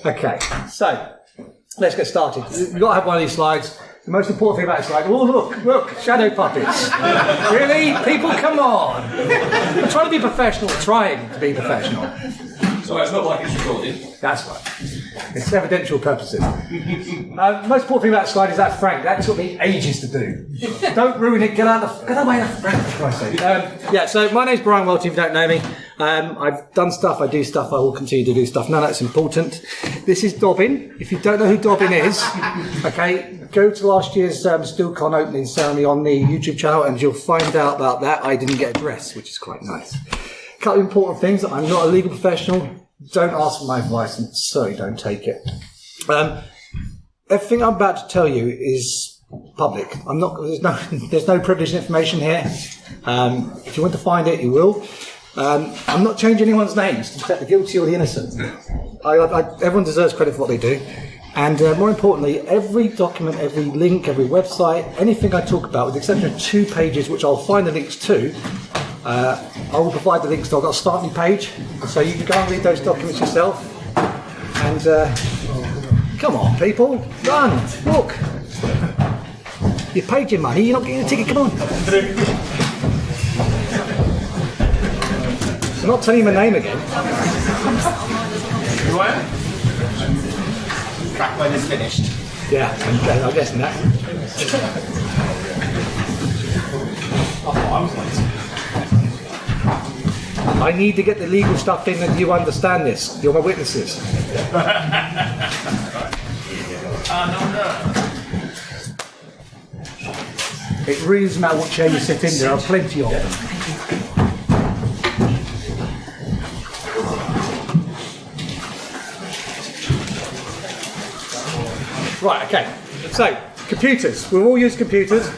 Okay, so let's get started. You've got to have one of these slides. The most important thing about this slide, oh look, shadow puppets. Really? People, come on. I'm trying to be professional, trying to be professional. So it's not like it's recorded. That's right. It's evidential purposes. The most important thing about the slide is that Frank. That took me ages to do. Don't ruin it. Get away of Frank, for Christ's sake. So my name's Brian Whelton, if you don't know me. I've done stuff, I do stuff, I will continue to do stuff. None of that's important. This is Dobbin. If you don't know who Dobbin is, okay, go to last year's StillCon opening ceremony on the YouTube channel and you'll find out about that. I didn't get a dress, which is quite nice. A couple of important things. I'm not a legal professional. Don't ask for my advice and certainly don't take it. Everything I'm about to tell you is public. There's no privileged information here. If you want to find it, you will. I'm not changing anyone's names to protect the guilty or the innocent. Everyone deserves credit for what they do. And more importantly, every document, every link, every website, anything I talk about, with the exception of 2 pages, which I'll find the links to, I will provide the links to. I've got a starting page, so you can go and read those documents yourself. And come on, people, run, walk. You paid your money, you're not getting a ticket, come on. I'm not telling you my name again. Who I am? Track when it's finished. Yeah, I'm guessing that. I need to get the legal stuff in that you understand this. You're my witnesses. It really doesn't matter what chair you sit in, there are plenty of them. Right, okay. So, computers. We all use computers.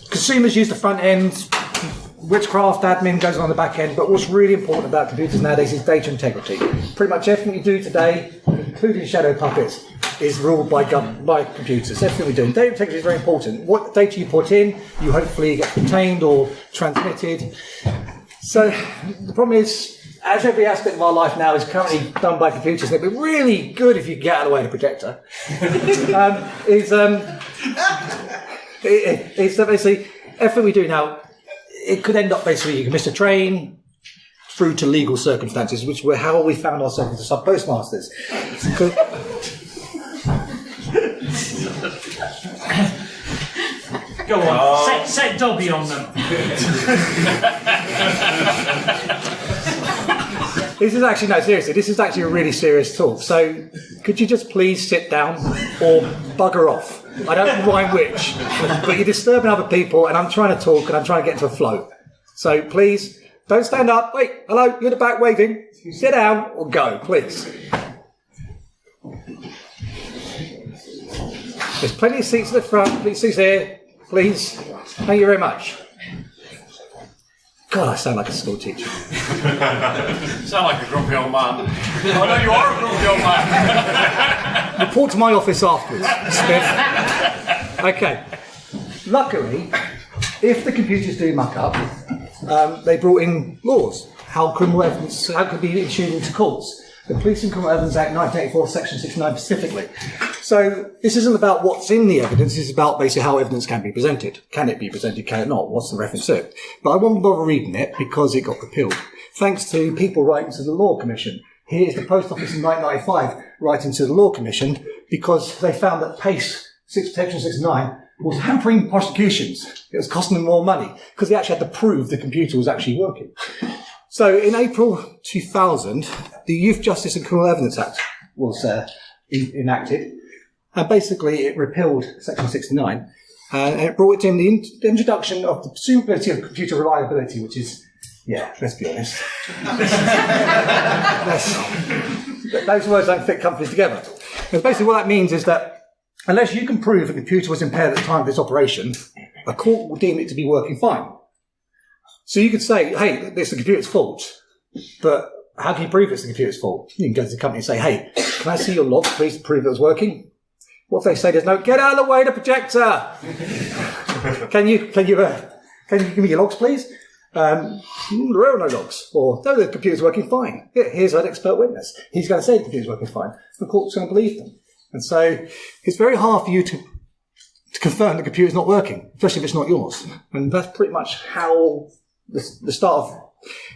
Consumers use the front end. Witchcraft admin goes on the back end. But what's really important about computers nowadays is data integrity. Pretty much everything you do today, including shadow puppets, is ruled by computers. Everything we do. And data integrity is very important. What data you put in, you hopefully get retained or transmitted. So, the problem is, as every aspect of our life now is currently done by computers, and it'd be really good if you get out of the way of the projector. It's basically everything we do now. It could end up basically you can miss a train through to legal circumstances, which were how we found ourselves as sub postmasters. Go on, set Dobby on them. This is actually, no, seriously, this is actually a really serious talk. So, could you just please sit down or bugger off? I don't mind which, but you're disturbing other people and I'm trying to talk and I'm trying to get into a flow. So, please, don't stand up. Wait, hello, you're in the back waving. Sit down or go, please. There's plenty of seats at the front, plenty of seats here, please. Thank you very much. God, I sound like a school teacher. Sound like a grumpy old man. I know you are a grumpy old man. Report to my office afterwards, Smith. Okay. Luckily, if the computers do muck up, they brought in laws. How criminal evidence can be issued into courts. The Police and Criminal Evidence Act 1984, Section 69 specifically. So this isn't about what's in the evidence, it's about basically how evidence can be presented. Can it be presented, can it not? What's the reference to it? But I won't bother reading it because it got repealed. Thanks to people writing to the Law Commission. Here's the Post Office in 1995 writing to the Law Commission because they found that PACE, Section 69, was hampering prosecutions. It was costing them more money because they actually had to prove the computer was actually working. So in April 2000, the Youth Justice and Criminal Evidence Act was enacted. And basically it repealed Section 69. And it brought in the introduction of the presumability of computer reliability, which is, yeah, let's be honest. Those words don't fit companies together. Because basically what that means is that unless you can prove a computer was impaired at the time of its operation, a court will deem it to be working fine. So you could say, hey, it's the computer's fault, but how can you prove it's the computer's fault? You can go to the company and say, hey, can I see your logs, please, to prove it was working? What if they say there's no, get out of the way, the projector! Can you give me your logs, please? There are no logs. Or, no, the computer's working fine. Here's an expert witness. He's going to say the computer's working fine. The court's going to believe them. And so it's very hard for you to confirm the computer's not working, especially if it's not yours. And that's pretty much how the start of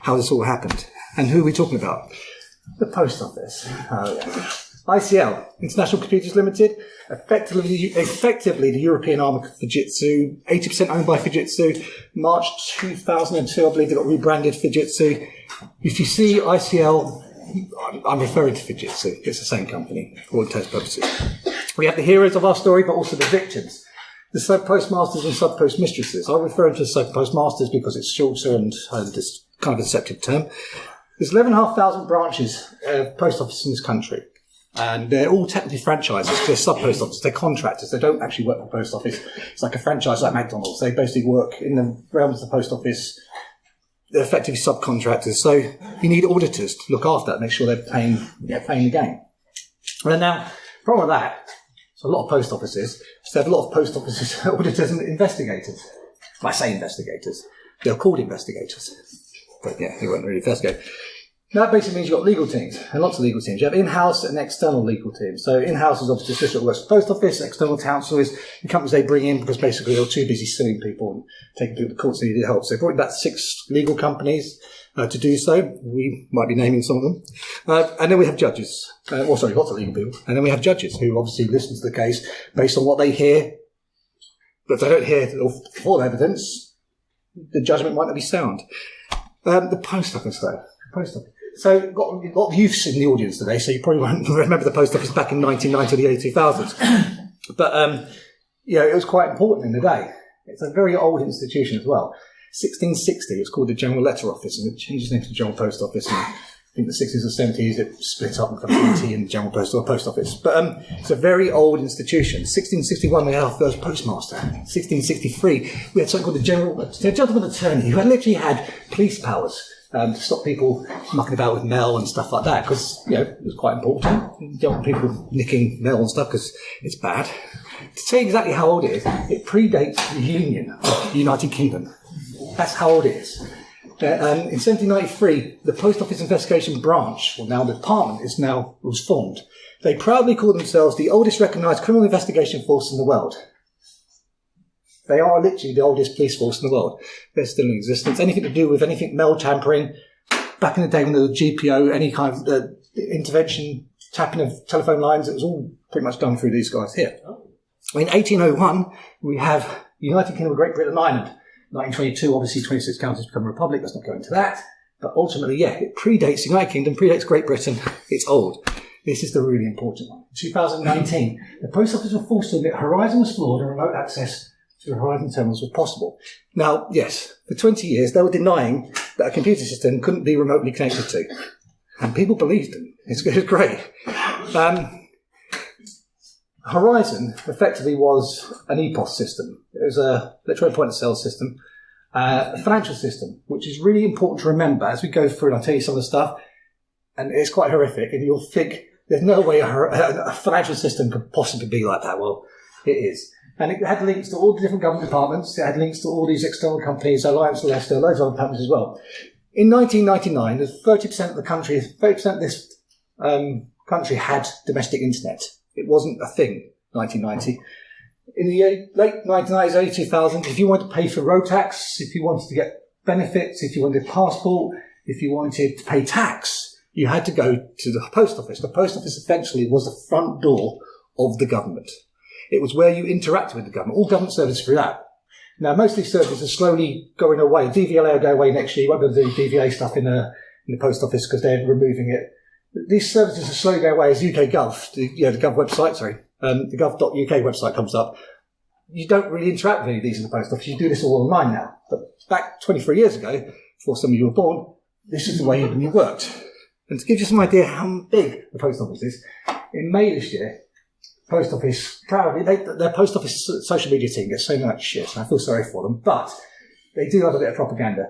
how this all happened. And who are we talking about? The Post Office. ICL, International Computers Limited, effectively the European arm of Fujitsu, 80% owned by Fujitsu. March 2002, I believe they got rebranded Fujitsu. If you see ICL, I'm referring to Fujitsu. It's the same company, for all intents and purposes. We have the heroes of our story, but also the victims. The sub-postmasters and sub-postmistresses. I'm referring to sub-postmasters because it's shorter and this kind of a deceptive term. There's 11,500 branches of post offices in this country. And they're all technically franchises. They're sub-post offices. They're contractors. They don't actually work for the post office. It's like a franchise like McDonald's. They basically work in the realms of the post office. They're effectively subcontractors. So you need auditors to look after that, make sure they're paying the game. And now, problem with that, so a lot of post offices, so they have a lot of post offices, auditors and investigators. When I say investigators, they're called investigators. But yeah, they won't really investigate. That basically means you've got legal teams, and lots of legal teams. You have in-house and external legal teams. So in-house is obviously the sister that works for the post office. External counsel is the companies they bring in because basically they're too busy suing people and taking people to court, so they need help. So they brought in about 6 legal companies to do so. We might be naming some of them. And then we have judges. Lots of legal people. And then we have judges who obviously listen to the case based on what they hear. But if they don't hear the full evidence, the judgment might not be sound. The post office, though. Post office. So, got a lot of youths in the audience today, so you probably won't remember the post office back in 1990 or the early 2000s. But, it was quite important in the day. It's a very old institution as well. 1660, it's called the General Letter Office, and it changed its name to the General Post Office. And I think the 60s or 70s, it split up and became BT and the General Post Office. But it's a very old institution. 1661, we had our first postmaster. 1663, we had something called the Gentleman Attorney, who literally had police powers. To stop people mucking about with mail and stuff like that, because, it was quite important. You don't want people nicking mail and stuff because it's bad. To tell you exactly how old it is, it predates the Union of the United Kingdom. That's how old it is. In 1793, the Post Office Investigation Branch, or now the department, was formed. They proudly call themselves the oldest recognised criminal investigation force in the world. They are literally the oldest police force in the world. They're still in existence. Anything to do with anything mail tampering, back in the day when there was GPO, any kind of intervention, tapping of telephone lines, it was all pretty much done through these guys here. In 1801, we have United Kingdom of Great Britain and Ireland. 1922, obviously 26 counties become a republic. Let's not go into that. But ultimately, it predates the United Kingdom, predates Great Britain. It's old. This is the really important one. 2019, the post office were forced to admit Horizon was flawed and remote access to the Horizon terminals was possible. Now, yes, for 20 years, they were denying that a computer system couldn't be remotely connected to. And people believed them. It's great. Horizon effectively was an EPOS system. It was an electronic point of sale system, a financial system, which is really important to remember as we go through, and I'll tell you some of the stuff, and it's quite horrific, and you'll think there's no way a financial system could possibly be like that. Well, it is. And it had links to all the different government departments. It had links to all these external companies, Alliance to Leicester, loads of other companies as well. In 1999, there's 30% of the country, 30% of this country had domestic internet. It wasn't a thing, 1990. In the late 1990s, early 2000s, if you wanted to pay for road tax, if you wanted to get benefits, if you wanted a passport, if you wanted to pay tax, you had to go to the post office. The post office eventually was the front door of the government. It was where you interacted with the government. All government services through that. Now, most of these services are slowly going away. DVLA will go away next year. You won't be able to do DVA stuff in the post office because they're removing it. These services are slowly going away as UK Gov, the Gov website, the gov.uk website comes up. You don't really interact with any of these in the post office. You do this all online now. But back 23 years ago, before some of you were born, this is the way you worked. And to give you some idea how big the post office is, in May this year, post office, proudly, their post office social media team gets so much shit, and I feel sorry for them, but they do have a bit of propaganda.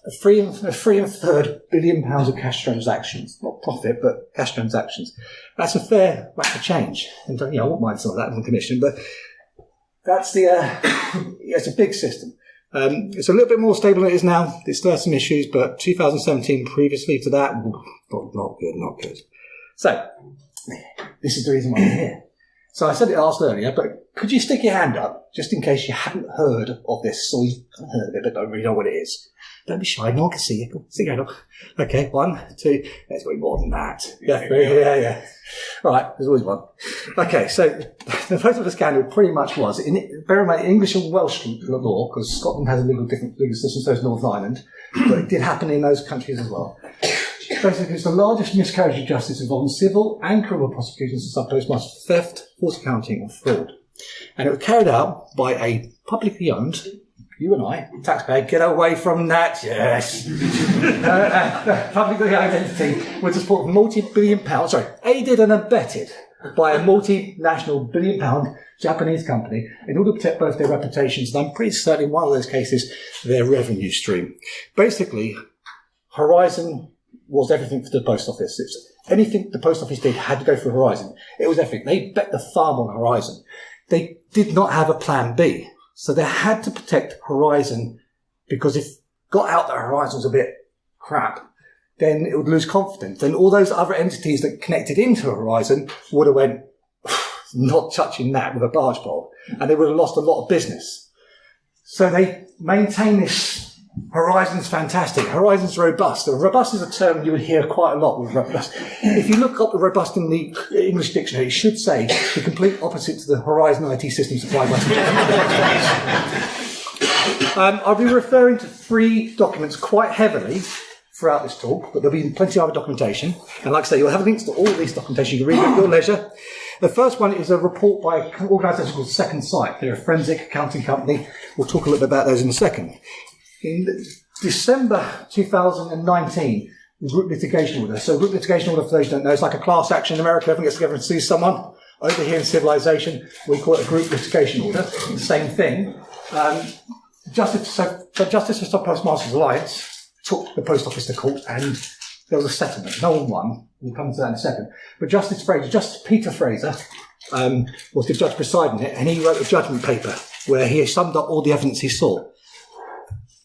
A three and a third billion pounds of cash transactions, not profit, but cash transactions. That's a fair whack of change. And I won't mind some of that on commission, but that's it's a big system. It's a little bit more stable than it is now. It still has some issues, but 2017 previously to that, not good. So, this is the reason why we're here. So I said it asked earlier, but could you stick your hand up, just in case you haven't heard of this, or you've heard of it, but don't really know what it is? Don't be shy, no one can see you. Cool. Stick your hand up. Okay, 1, 2, there's way more than that. Yeah. All right, there's always one. Okay, so the first of the scandal pretty much was, bear in mind, English and Welsh law, because Scotland has a different legal system, so does Northern Ireland, but it did happen in those countries as well. Basically, it's the largest miscarriage of justice involving civil and criminal prosecutions of sub-postmasters for theft, false accounting and fraud. And it was carried out by a publicly owned, you and I, taxpayer, get away from that, yes. Publicly owned entity with the support of multi-billion pounds, aided and abetted by a multinational billion-pound Japanese company in order to protect both their reputations and I'm pretty certain in one of those cases, their revenue stream. Basically, Horizon was everything for the post office. It's anything the post office did had to go through Horizon. It was everything. They bet the farm on Horizon. They did not have a plan B. So they had to protect Horizon because if it got out that Horizon was a bit crap, then it would lose confidence. Then all those other entities that connected into Horizon would have went, not touching that with a barge pole. And they would have lost a lot of business. So they maintain this. Horizon's fantastic. Horizon's robust. Robust is a term you would hear quite a lot with robust. If you look up the robust in the English dictionary, it should say the complete opposite to the Horizon IT system supplied by I'll be referring to 3 documents quite heavily throughout this talk, but there'll be plenty of other documentation. And like I say, you'll have links to all of these documentation. You can read at your leisure. The first one is a report by an organisation called Second Sight. They're a forensic accounting company. We'll talk a little bit about those in a second. In December 2019, the group litigation order. So group litigation order, for those who don't know, it's like a class action in America. Everyone gets together and sues someone. Over here in civilization, we call it a group litigation order. The same thing. Justice for Stop Postmasters Alliance took the post office to court and there was a settlement. No one won. We'll come to that in a second. But Justice Peter Fraser, was the judge presiding it, and he wrote a judgment paper where he summed up all the evidence he saw.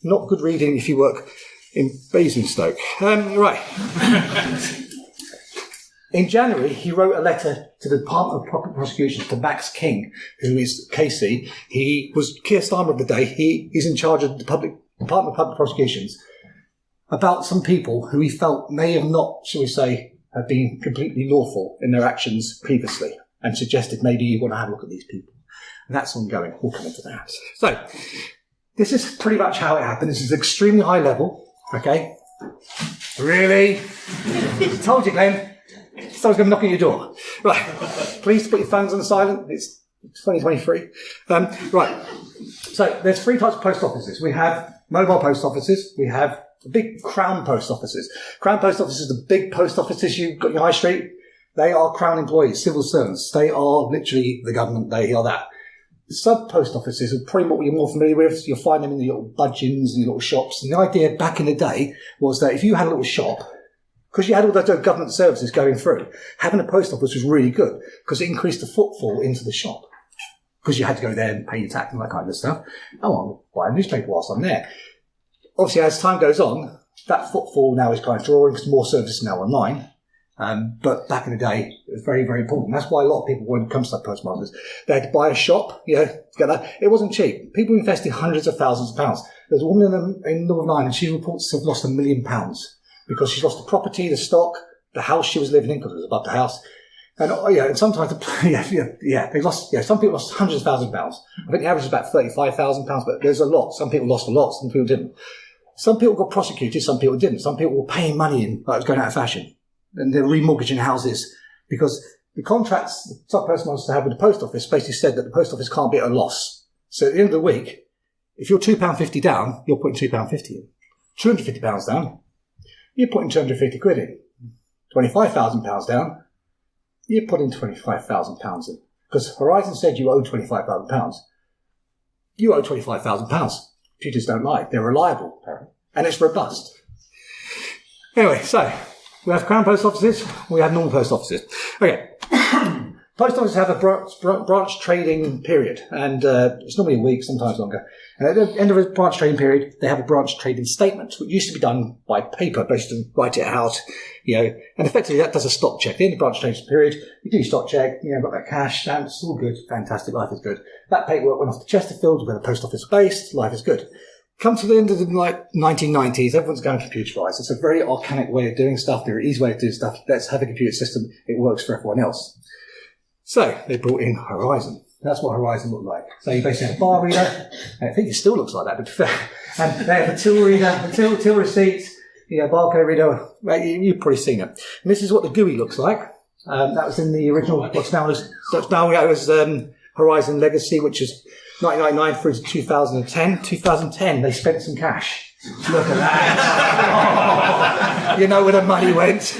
Not good reading if you work in Basingstoke. Right. In January, he wrote a letter to the Department of Public Prosecution, to Max King, who is KC. He was Keir Starmer of the day. He's in charge of the Department of Public Prosecutions, about some people who he felt may have not, shall we say, have been completely lawful in their actions previously, and suggested maybe you want to have a look at these people. And that's ongoing. We'll come into that. So, this is pretty much how it happened. This is extremely high level, okay? Really? Told you, Glenn. Someone's going to knock at your door. Right. Please put your phones on silent. It's 2023. Right. So there's 3 types of post offices. We have mobile post offices. We have big Crown post offices. Crown post offices are the big post offices you've got in your high street. They are Crown employees, civil servants. They are literally the government. They are that. Sub-post offices are probably what you're more familiar with. You'll find them in the little budgeons and the little shops. And the idea back in the day was that if you had a little shop, because you had all those government services going through, having a post office was really good because it increased the footfall into the shop. Because you had to go there and pay your tax and that kind of stuff. Oh, I'll buy a newspaper whilst I'm there. Obviously, as time goes on, that footfall now is kind of drawing because more services are now online. But back in the day, it was very, very important. That's why a lot of people, when it comes to postmasters, they had to buy a shop, to get that. It wasn't cheap. People invested hundreds of thousands of pounds. There's a woman in Northern Ireland, she reports to have lost £1 million because she's lost the property, the stock, the house she was living in because it was above the house. And sometimes, they lost, some people lost hundreds of thousands of pounds. I think the average is about £35,000, but there's a lot. Some people lost a lot, some people didn't. Some people got prosecuted, some people didn't. Some people were paying money in, like it was going out of fashion. And they're remortgaging houses because the contracts the top person wants to have with the post office basically said that the post office can't be at a loss. So at the end of the week, if you're £2.50 down, you're putting £2.50 in. £250 down, you're putting 250 quid in. £25,000 down, you're putting £25,000 in. Because Horizon said you owe £25,000. You owe £25,000. Computers don't lie. They're reliable, apparently. And it's robust. Anyway, so we have Crown post offices, we have normal post offices. Okay. Post offices have a branch trading period, and it's normally a week, sometimes longer. And at the end of a branch trading period, they have a branch trading statement, which used to be done by paper, basically write it out, and effectively that does a stock check. At the end of the branch trading period, you do your stock check, got that cash, it's all good, fantastic, life is good. That paperwork went off to Chesterfield, where the post office is based, life is good. Come to the end of the 1990s, everyone's going computerized. It's a very archaic way of doing stuff, very easy way of doing stuff. Let's have a computer system, it works for everyone else. So they brought in Horizon. That's what Horizon looked like. So you basically have a bar reader. I think it still looks like that, but and they have a till reader, till receipts, barcode reader. Well, you've probably seen it. And this is what the GUI looks like. That was in the original, what's now Horizon Legacy, which is 1999 through to 2010. 2010, they spent some cash. Look at that. You know where the money went.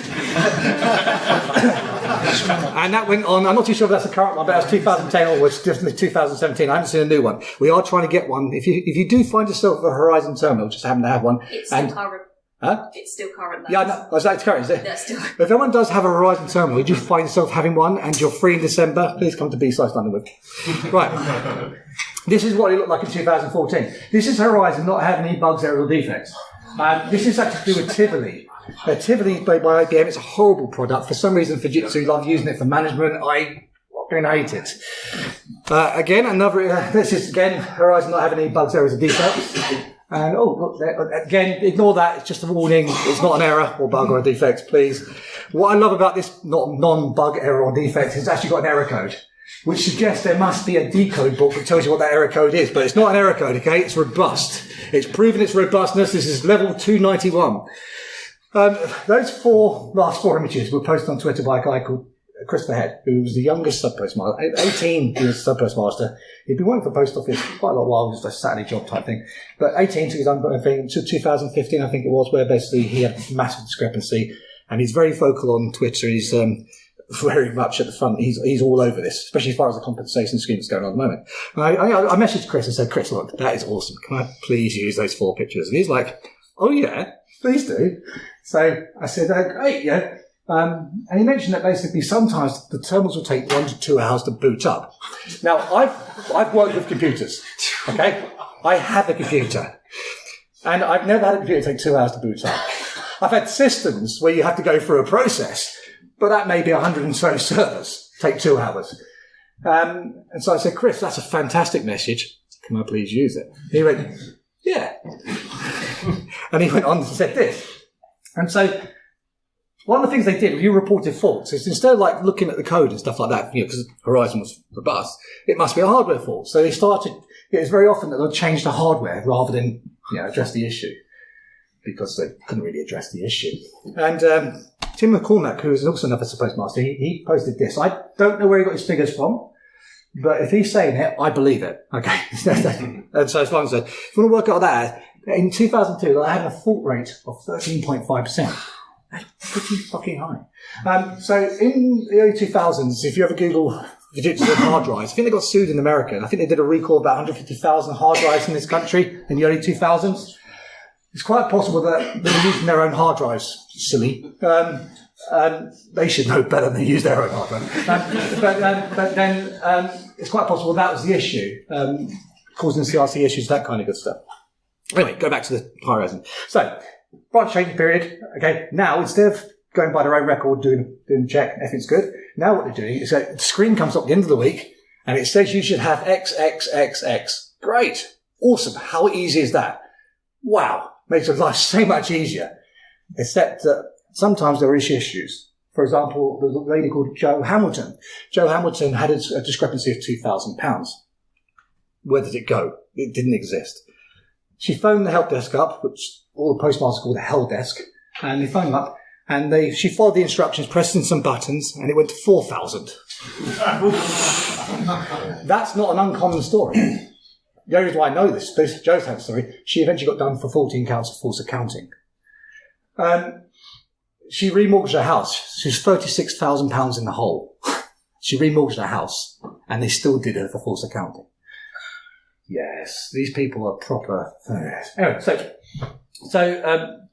And that went on. I'm not too sure if that's the current one, but that was 2010 onwards, definitely 2017. I haven't seen a new one. We are trying to get one. If you do find yourself a Horizon terminal, just happen to have one. It's still current. Huh? It's still current. Yeah, no, it's current, is it? That's still. If anyone does have a Horizon terminal, you do find yourself having one and you're free in December, please come to B-Slice London with. Right. This is what it looked like in 2014. This is Horizon not having any bugs, errors or defects. This is actually to do with Tivoli. Tivoli is made by IBM. It's a horrible product. For some reason, Fujitsu love using it for management. I fucking hate it. Again, this is, again, Horizon not having any bugs, errors or defects. And, look, again, ignore that. It's just a warning. It's not an error or bug or a defect, please. What I love about this non-bug, error or defect is it's actually got an error code, which suggests there must be a decode book that tells you what that error code is. But it's not an error code, okay? It's robust. It's proven its robustness. This is level 291. Those last four images were posted on Twitter by a guy called Christopher Head, who was the youngest sub-postmaster. 18, he was sub-postmaster. He'd been working for Post Office quite a lot while. It was a Saturday job type thing. But 18 took his own thing until 2015, I think it was, where basically he had massive discrepancy. And he's very vocal on Twitter. He's very much at the front. He's all over this, especially as far as the compensation scheme that's going on at the moment. And I messaged Chris and said, Chris, look, that is awesome. Can I please use those 4 pictures? And he's like, oh yeah, please do. So I said, oh, great, yeah. And he mentioned that basically sometimes the terminals will take 1 to 2 hours to boot up. Now, I've worked with computers, okay? I have a computer. And I've never had a computer take 2 hours to boot up. I've had systems where you have to go through a process, but that may be 100 and so servers, take 2 hours. And so I said, Chris, that's a fantastic message. Can I please use it? He went, yeah. And he went on and said this. And so one of the things they did, you reported faults, is instead of like looking at the code and stuff like that, because Horizon was robust, it must be a hardware fault. So they started, it was very often that they'll change the hardware rather than address the issue, because they couldn't really address the issue. And Tim McCormack, who is also another postmaster, he posted this. I don't know where he got his figures from, but if he's saying it, I believe it. Okay. And so as long as if you want to work out that, in 2002, I had a fault rate of 13.5%. That's pretty fucking high. So in the early 2000s, if you ever Google Fujitsu hard drives, I think they got sued in America. And I think they did a recall of about 150,000 hard drives in this country in the early 2000s. It's quite possible that they were using their own hard drives. Silly. They should know better than use their own hard drive. But then it's quite possible that was the issue, causing CRC issues, that kind of good stuff. Anyway, go back to the Horizon. So, branch trading period. Okay, now instead of going by their own record, doing the check, everything's good. Now what they're doing is that the screen comes up at the end of the week and it says you should have X, X, X, X. Great. Awesome. How easy is that? Wow. Makes your life so much easier. Except that sometimes there are issues. For example, there's a lady called Jo Hamilton. Jo Hamilton had a discrepancy of £2,000. Where did it go? It didn't exist. She phoned the help desk up, which all the postmasters call the hell desk, and they phoned them up, and she followed the instructions, pressed in some buttons, and it went to 4,000. That's not an uncommon story. The only reason why I know this Jo's had a story, she eventually got done for 14 counts of false accounting. She remortgaged her house. She was £36,000 in the hole. She remortgaged her house, and they still did her for false accounting. Yes, these people are proper. Anyway, so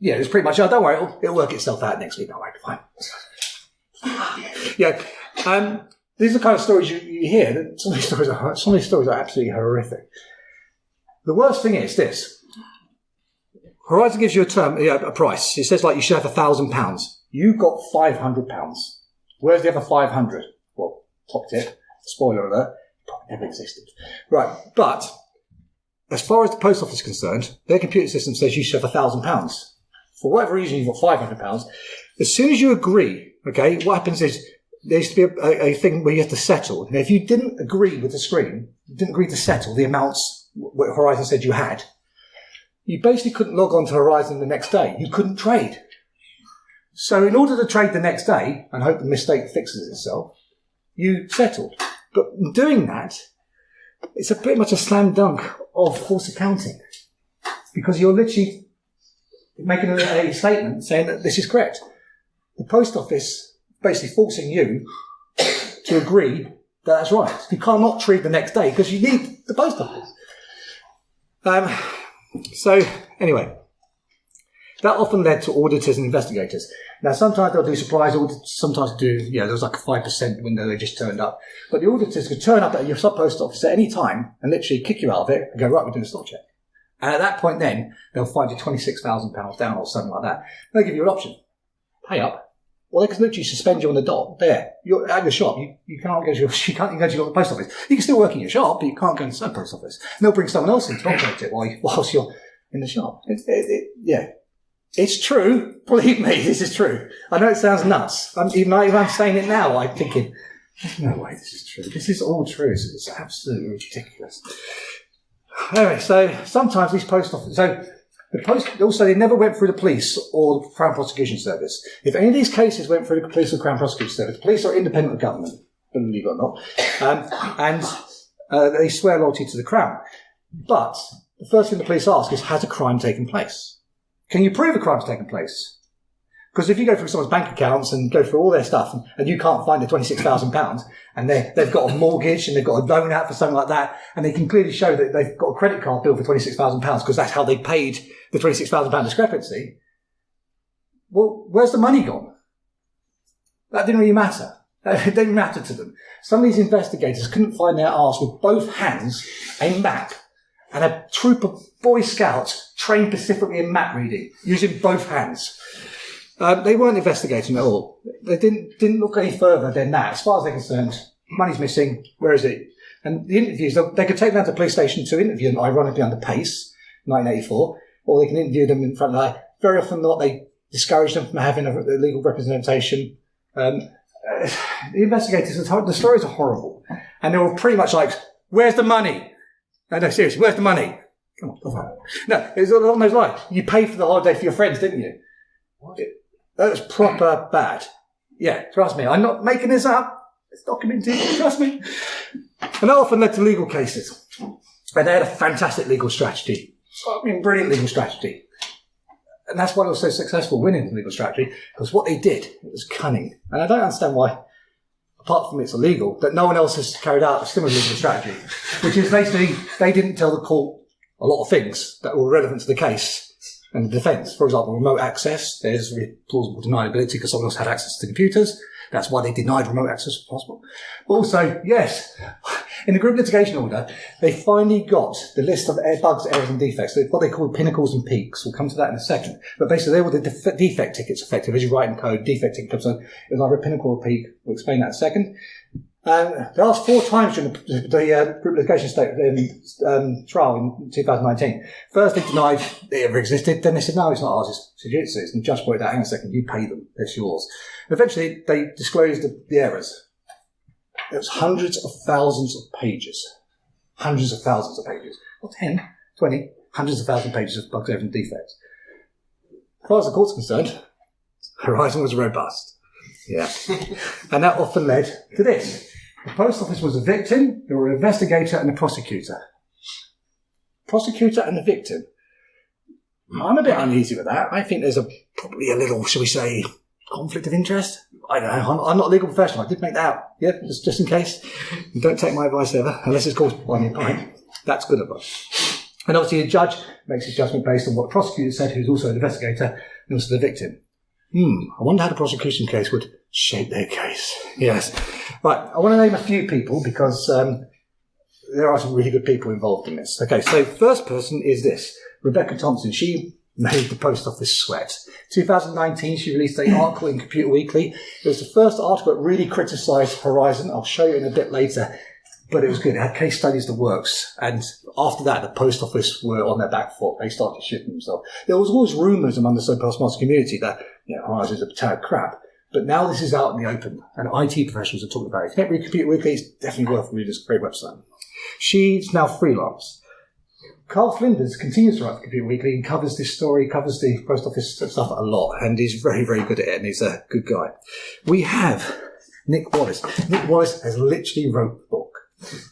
it's pretty much. Oh, don't worry, it'll work itself out next week. Don't worry, fine. Yeah. these are the kind of stories you hear. Some of these stories are absolutely horrific. The worst thing is this. Horizon gives you a price. It says like you should have £1,000. You got £500. Where's the other 500? Well, top tip, spoiler alert, probably never existed. Right, but as far as the post office is concerned, their computer system says you should have £1,000. For whatever reason, you've got £500. As soon as you agree, okay, what happens is there used to be a thing where you have to settle. Now, if you didn't agree with the screen, you didn't agree to settle the amounts what Horizon said you had, you basically couldn't log on to Horizon the next day. You couldn't trade. So in order to trade the next day and hope the mistake fixes itself, you settled. But in doing that, it's pretty much a slam dunk of false accounting, because you're literally making a statement saying that this is correct. The post office basically forcing you to agree that that's right. You can't not trade the next day because you need the post office. So anyway, that often led to auditors and investigators. Now, sometimes they'll do surprise audits, sometimes there was like a 5% window they just turned up. But the auditors could turn up at your sub-post office at any time and literally kick you out of it and go, right, we're doing a stock check. And at that point then, they'll find you £26,000 down or something like that. They'll give you an option. Pay up. Well, they can literally suspend you on the dot. There. You're at your shop. You can't go to your post office. You can still work in your shop, but you can't go into the post office. And they'll bring someone else in to operate it whilst you're in the shop. Yeah. It's true. Believe me, this is true. I know it sounds nuts. Even I'm saying it now, I'm thinking, there's no way this is true. This is all true. It's absolutely ridiculous. Anyway, so sometimes these post offices, they never went through the police or the Crown Prosecution Service. If any of these cases went through the police or Crown Prosecution Service, the police are independent of government, believe it or not, and they swear loyalty to the Crown. But the first thing the police ask is, has a crime taken place? Can you prove a crime's taken place? Because if you go through someone's bank accounts and go through all their stuff and you can't find the £26,000 and they've got a mortgage and they've got a loan out for something like that, and they can clearly show that they've got a credit card bill for £26,000 because that's how they paid the £26,000 discrepancy, well, where's the money gone? That didn't really matter. It didn't matter to them. Some of these investigators couldn't find their arse with both hands a map and a troop of Boy Scouts trained specifically in map reading, using both hands. They weren't investigating at all. They didn't look any further than that. As far as they're concerned, money's missing, where is it? And the interviews, they could take them to the police station to interview them, ironically under PACE, 1984, or they can interview them in front of the... Very often not, they discourage them from having a legal representation. The investigators, the stories are horrible. And they were pretty much like, where's the money? No, seriously, where's the money? Come on. No, it was along those lines. You paid for the holiday for your friends, didn't you? What? That was proper bad. Yeah, trust me. I'm not making this up. It's documented. Trust me. And that often led to legal cases. And they had a fantastic legal strategy. Brilliant legal strategy. And that's why they were so successful winning the legal strategy, because what they did, it was cunning. And I don't understand why, apart from it's illegal, that no one else has carried out a similar legal strategy, which is basically they didn't tell the court a lot of things that were relevant to the case and the defence. For example, remote access, there's plausible deniability because someone else had access to computers. That's why they denied remote access if possible. Also, yes, in the group litigation order, they finally got the list of bugs, errors and defects, what they call pinnacles and peaks. We'll come to that in a second. But basically, they were the defect tickets, effective. As you write in code, defect ticket. So it was either a pinnacle or a peak. We'll explain that in a second. They asked 4 times during the group litigation trial in 2019. First, they denied it ever existed. Then they said, no, it's not ours, it's Fujitsu's. And the judge pointed out, hang on a second, you pay them, it's yours. Eventually, they disclosed the errors. It was hundreds of thousands of pages. Hundreds of thousands of pages. Not 10, 20, hundreds of thousands of pages of bugs, errors and defects. As far as the court's concerned, Horizon was robust. Yeah. And that often led to this. The post office was a victim, there were an investigator and a prosecutor. Prosecutor and the victim. I'm a bit uneasy with that. I think there's probably a little, shall we say, conflict of interest. I don't know. I'm not a legal professional. I did make that out. Yeah, just in case. Don't take my advice ever, unless it's caused by your pint. That's good advice. And obviously a judge makes his judgment based on what the prosecutor said, who's also an investigator, and also the victim. I wonder how the prosecution case would shape their case. Yes. Right, I want to name a few people because there are some really good people involved in this. Okay, so first person is this, Rebecca Thompson. She made the post office sweat. 2019, she released an article in Computer Weekly. It was the first article that really criticised Horizon. I'll show you in a bit later. But it was good. It had case studies that works. And after that, the post office were on their back foot. They started shifting themselves. There was always rumours among the postmaster community that, Horizon is a tad crap. But now this is out in the open, and IT professionals are talking about it. If you can't read Computer Weekly, it's definitely worth reading. It's a great website. She's now freelance. Carl Flinders continues to write for Computer Weekly and covers this story, covers the post office stuff a lot, and he's very, very good at it, and he's a good guy. We have Nick Wallace. Nick Wallace has literally wrote the book.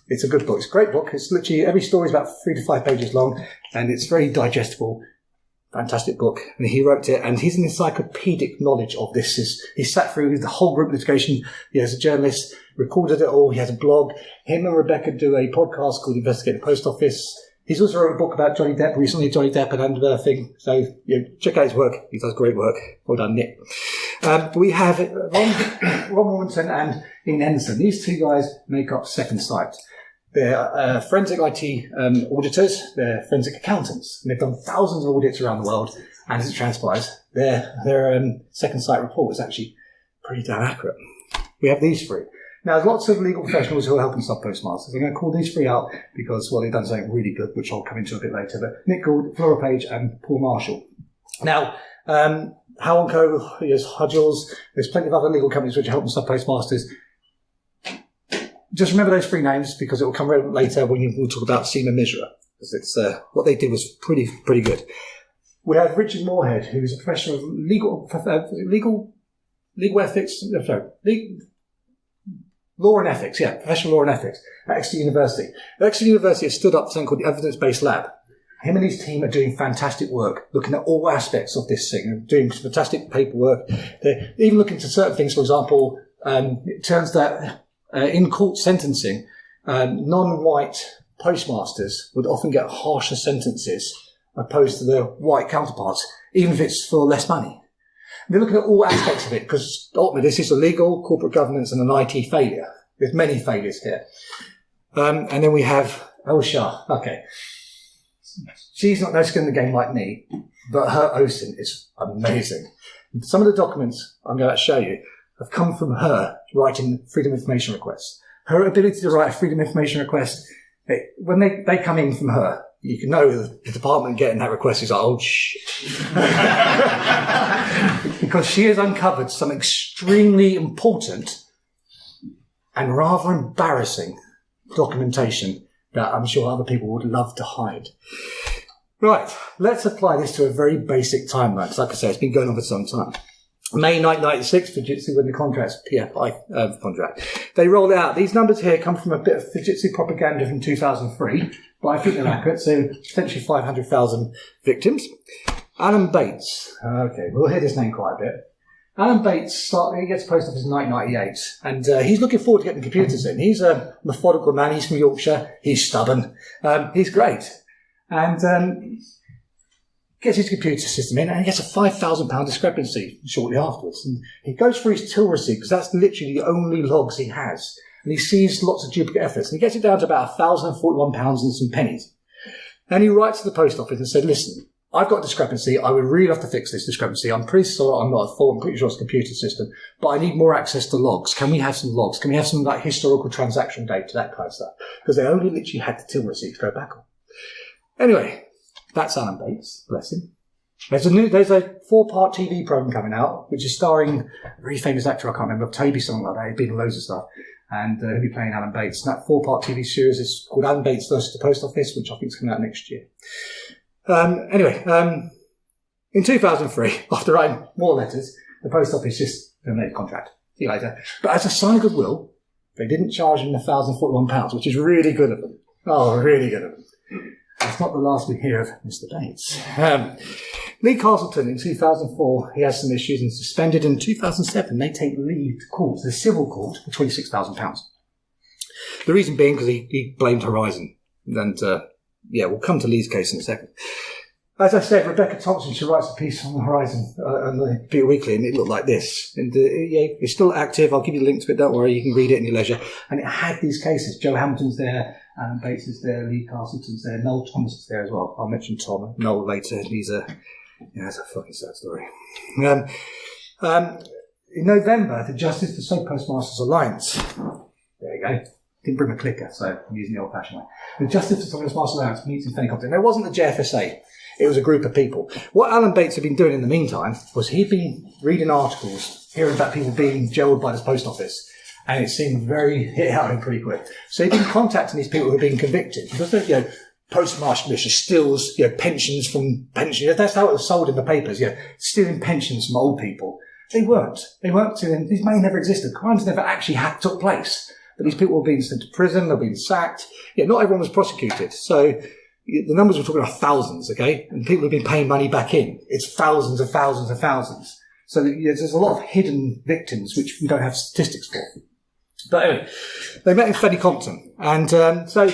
It's a good book. It's a great book. It's literally, every story is about 3 to 5 pages long, and it's very digestible. Fantastic book. And he wrote it, and he's an encyclopedic knowledge of this. He sat through the whole group litigation. He has a journalist, recorded it all. He has a blog. Him and Rebecca do a podcast called Investigate the Post Office. He's also wrote a book about Johnny Depp recently, Johnny Depp and Amber thing. So check out his work. He does great work. Well done, Nick. We have Ron Warrington and Ian Henderson. These two guys make up Second Sight. They're forensic IT auditors. They're forensic accountants. And they've done thousands of audits around the world. And as it transpires, their Second Sight report is actually pretty damn accurate. We have these three. Now, there's lots of legal professionals who are helping sub-postmasters. I'm going to call these three out because, well, they've done something really good, which I'll come into a bit later. But Nick Gould, Flora Page, and Paul Marshall. Now, Howell & Co., there's Hudgels, there's plenty of other legal companies which are helping sub-postmasters. Just remember those three names because it will come relevant later when we'll talk about SEMA Misra. Because it's what they did was pretty good. We have Richard Moorhead, who's a professor of legal ethics. Law and ethics, professional law and ethics at Exeter University. Exeter University has stood up something called the Evidence-Based Lab. Him and his team are doing fantastic work, looking at all aspects of this thing, and doing fantastic paperwork. They're even looking to certain things. For example, it turns that in court sentencing, non-white postmasters would often get harsher sentences opposed to their white counterparts, even if it's for less money. They're looking at all aspects of it because ultimately this is a legal, corporate governance and an IT failure. There's many failures here. And then we have Elsha. Okay. She's not no skin in the game like me, but her OSINT is amazing. Some of the documents I'm going to show you have come from her writing Freedom of Information requests. Her ability to write a Freedom of Information request, when they come in from her, you can know the department getting that request is like, oh, shit. Because she has uncovered some extremely important and rather embarrassing documentation that I'm sure other people would love to hide. Right, let's apply this to a very basic timeline, because like I say, it's been going on for some time. May 1996, Fujitsu won the contracts, PFI contract. They rolled it out. These numbers here come from a bit of Fujitsu propaganda from 2003, but I think they're accurate, so potentially 500,000 victims. Alan Bates. Okay, we'll hear this name quite a bit. Alan Bates, he gets post office in 1998, and he's looking forward to getting computers in. He's a methodical man. He's from Yorkshire. He's stubborn. He's great. And gets his computer system in, and he gets a £5,000 discrepancy shortly afterwards. And he goes through his till receipt, because that's literally the only logs he has. And he sees lots of duplicate efforts, and he gets it down to about £1,041 and some pennies. And he writes to the post office and said, listen, I've got a discrepancy. I would really have to fix this discrepancy. I'm pretty sure I'm not at fault. I'm pretty sure it's a computer system, but I need more access to logs. Can we have some logs? Can we have some like historical transaction data, that kind of stuff? Because they only literally had the till receipt to go back on. Anyway, that's Alan Bates, bless him. There's a 4-part TV program coming out, which is starring a very famous actor, I can't remember, Toby, something like that. He's been in loads of stuff. And he'll be playing Alan Bates. And that 4-part TV series is called Alan Bates versus the Post Office, which I think is coming out next year. In 2003, after writing more letters, the Post Office just terminated the contract. See you later. But as a sign of goodwill, they didn't charge him £1,041, which is really good of them. Oh, really good of them. That's not the last we hear of Mr. Bates. Lee Castleton in 2004, he has some issues and suspended. In 2007, they take Lee to court, the civil court, for £26,000. The reason being because he blamed Horizon. And, we'll come to Lee's case in a second. As I said, Rebecca Thompson, she writes a piece on the Horizon on the Peter Weekly, and it looked like this. And it's still active. I'll give you the link to it. Don't worry, you can read it in your leisure. And it had these cases. Joe Hamilton's there, Alan Bates is there, Lee Castleton's there, Noel Thomas is there as well. I'll mention Noel later. That's a fucking sad story. In November, the Justice for Soap Postmasters Alliance. There you go. Didn't bring a clicker, so I'm using the old-fashioned way. The Justice for Soap Postmasters Alliance meets in Fenny Compton. Now, it wasn't the JFSA. It was a group of people. What Alan Bates had been doing in the meantime was he'd been reading articles, hearing about people being jailed by the post office, and it seemed very hit out him pretty quick. So he'd been contacting these people who had been convicted because they're, postmaster steals, pensions from pensioners. That's how it was sold in the papers. Stealing pensions from old people. They weren't. Stealing. These may never existed. Crimes never actually took place. But these people were being sent to prison. They're being sacked. Not everyone was prosecuted. So the numbers we're talking about thousands, okay? And people have been paying money back in. It's thousands and thousands and thousands. So there's a lot of hidden victims which we don't have statistics for. But anyway, they met in Fenny Compton. And so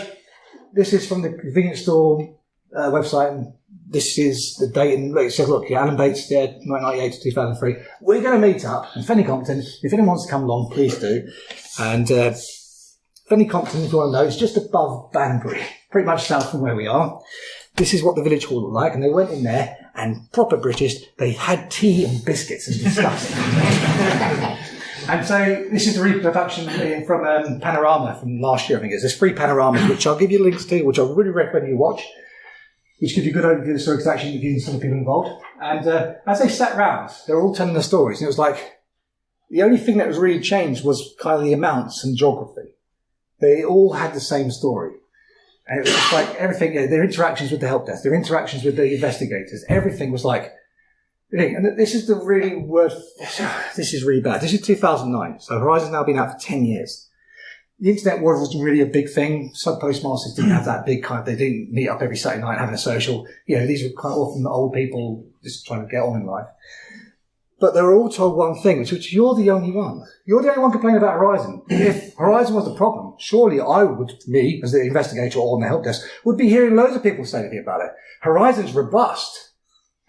this is from the convenience store website. And this is the date. And it says, look, Alan Bates there, 1998 to 2003. We're going to meet up in Fenny Compton. If anyone wants to come along, please do. And Fenny Compton, if you want to know, is just above Banbury, pretty much south from where we are. This is what the village hall looked like, and they went in there, and proper British, they had tea and biscuits and discussed. And so this is the reproduction from Panorama from last year, I think it is. There's 3 panoramas, which I'll give you links to, which I really recommend you watch, which gives you a good overview of the story, because actually interviewing some of the people involved. And as they sat round, they were all telling their stories, and it was like, the only thing that was really changed was kind of the amounts and geography. They all had the same story. And it was just like everything, their interactions with the help desk, their interactions with the investigators, everything was like, and this is the really this is really bad. This is 2009. So Horizon's now been out for 10 years. The internet wasn't really a big thing. Sub postmasters didn't have that big they didn't meet up every Saturday night having a social. These were quite often old people just trying to get on in life. But they were all told one thing, which is you're the only one. You're the only one complaining about Horizon. If Horizon was the problem, surely I would, me, as the investigator or on the help desk, would be hearing loads of people saying about it. Horizon's robust.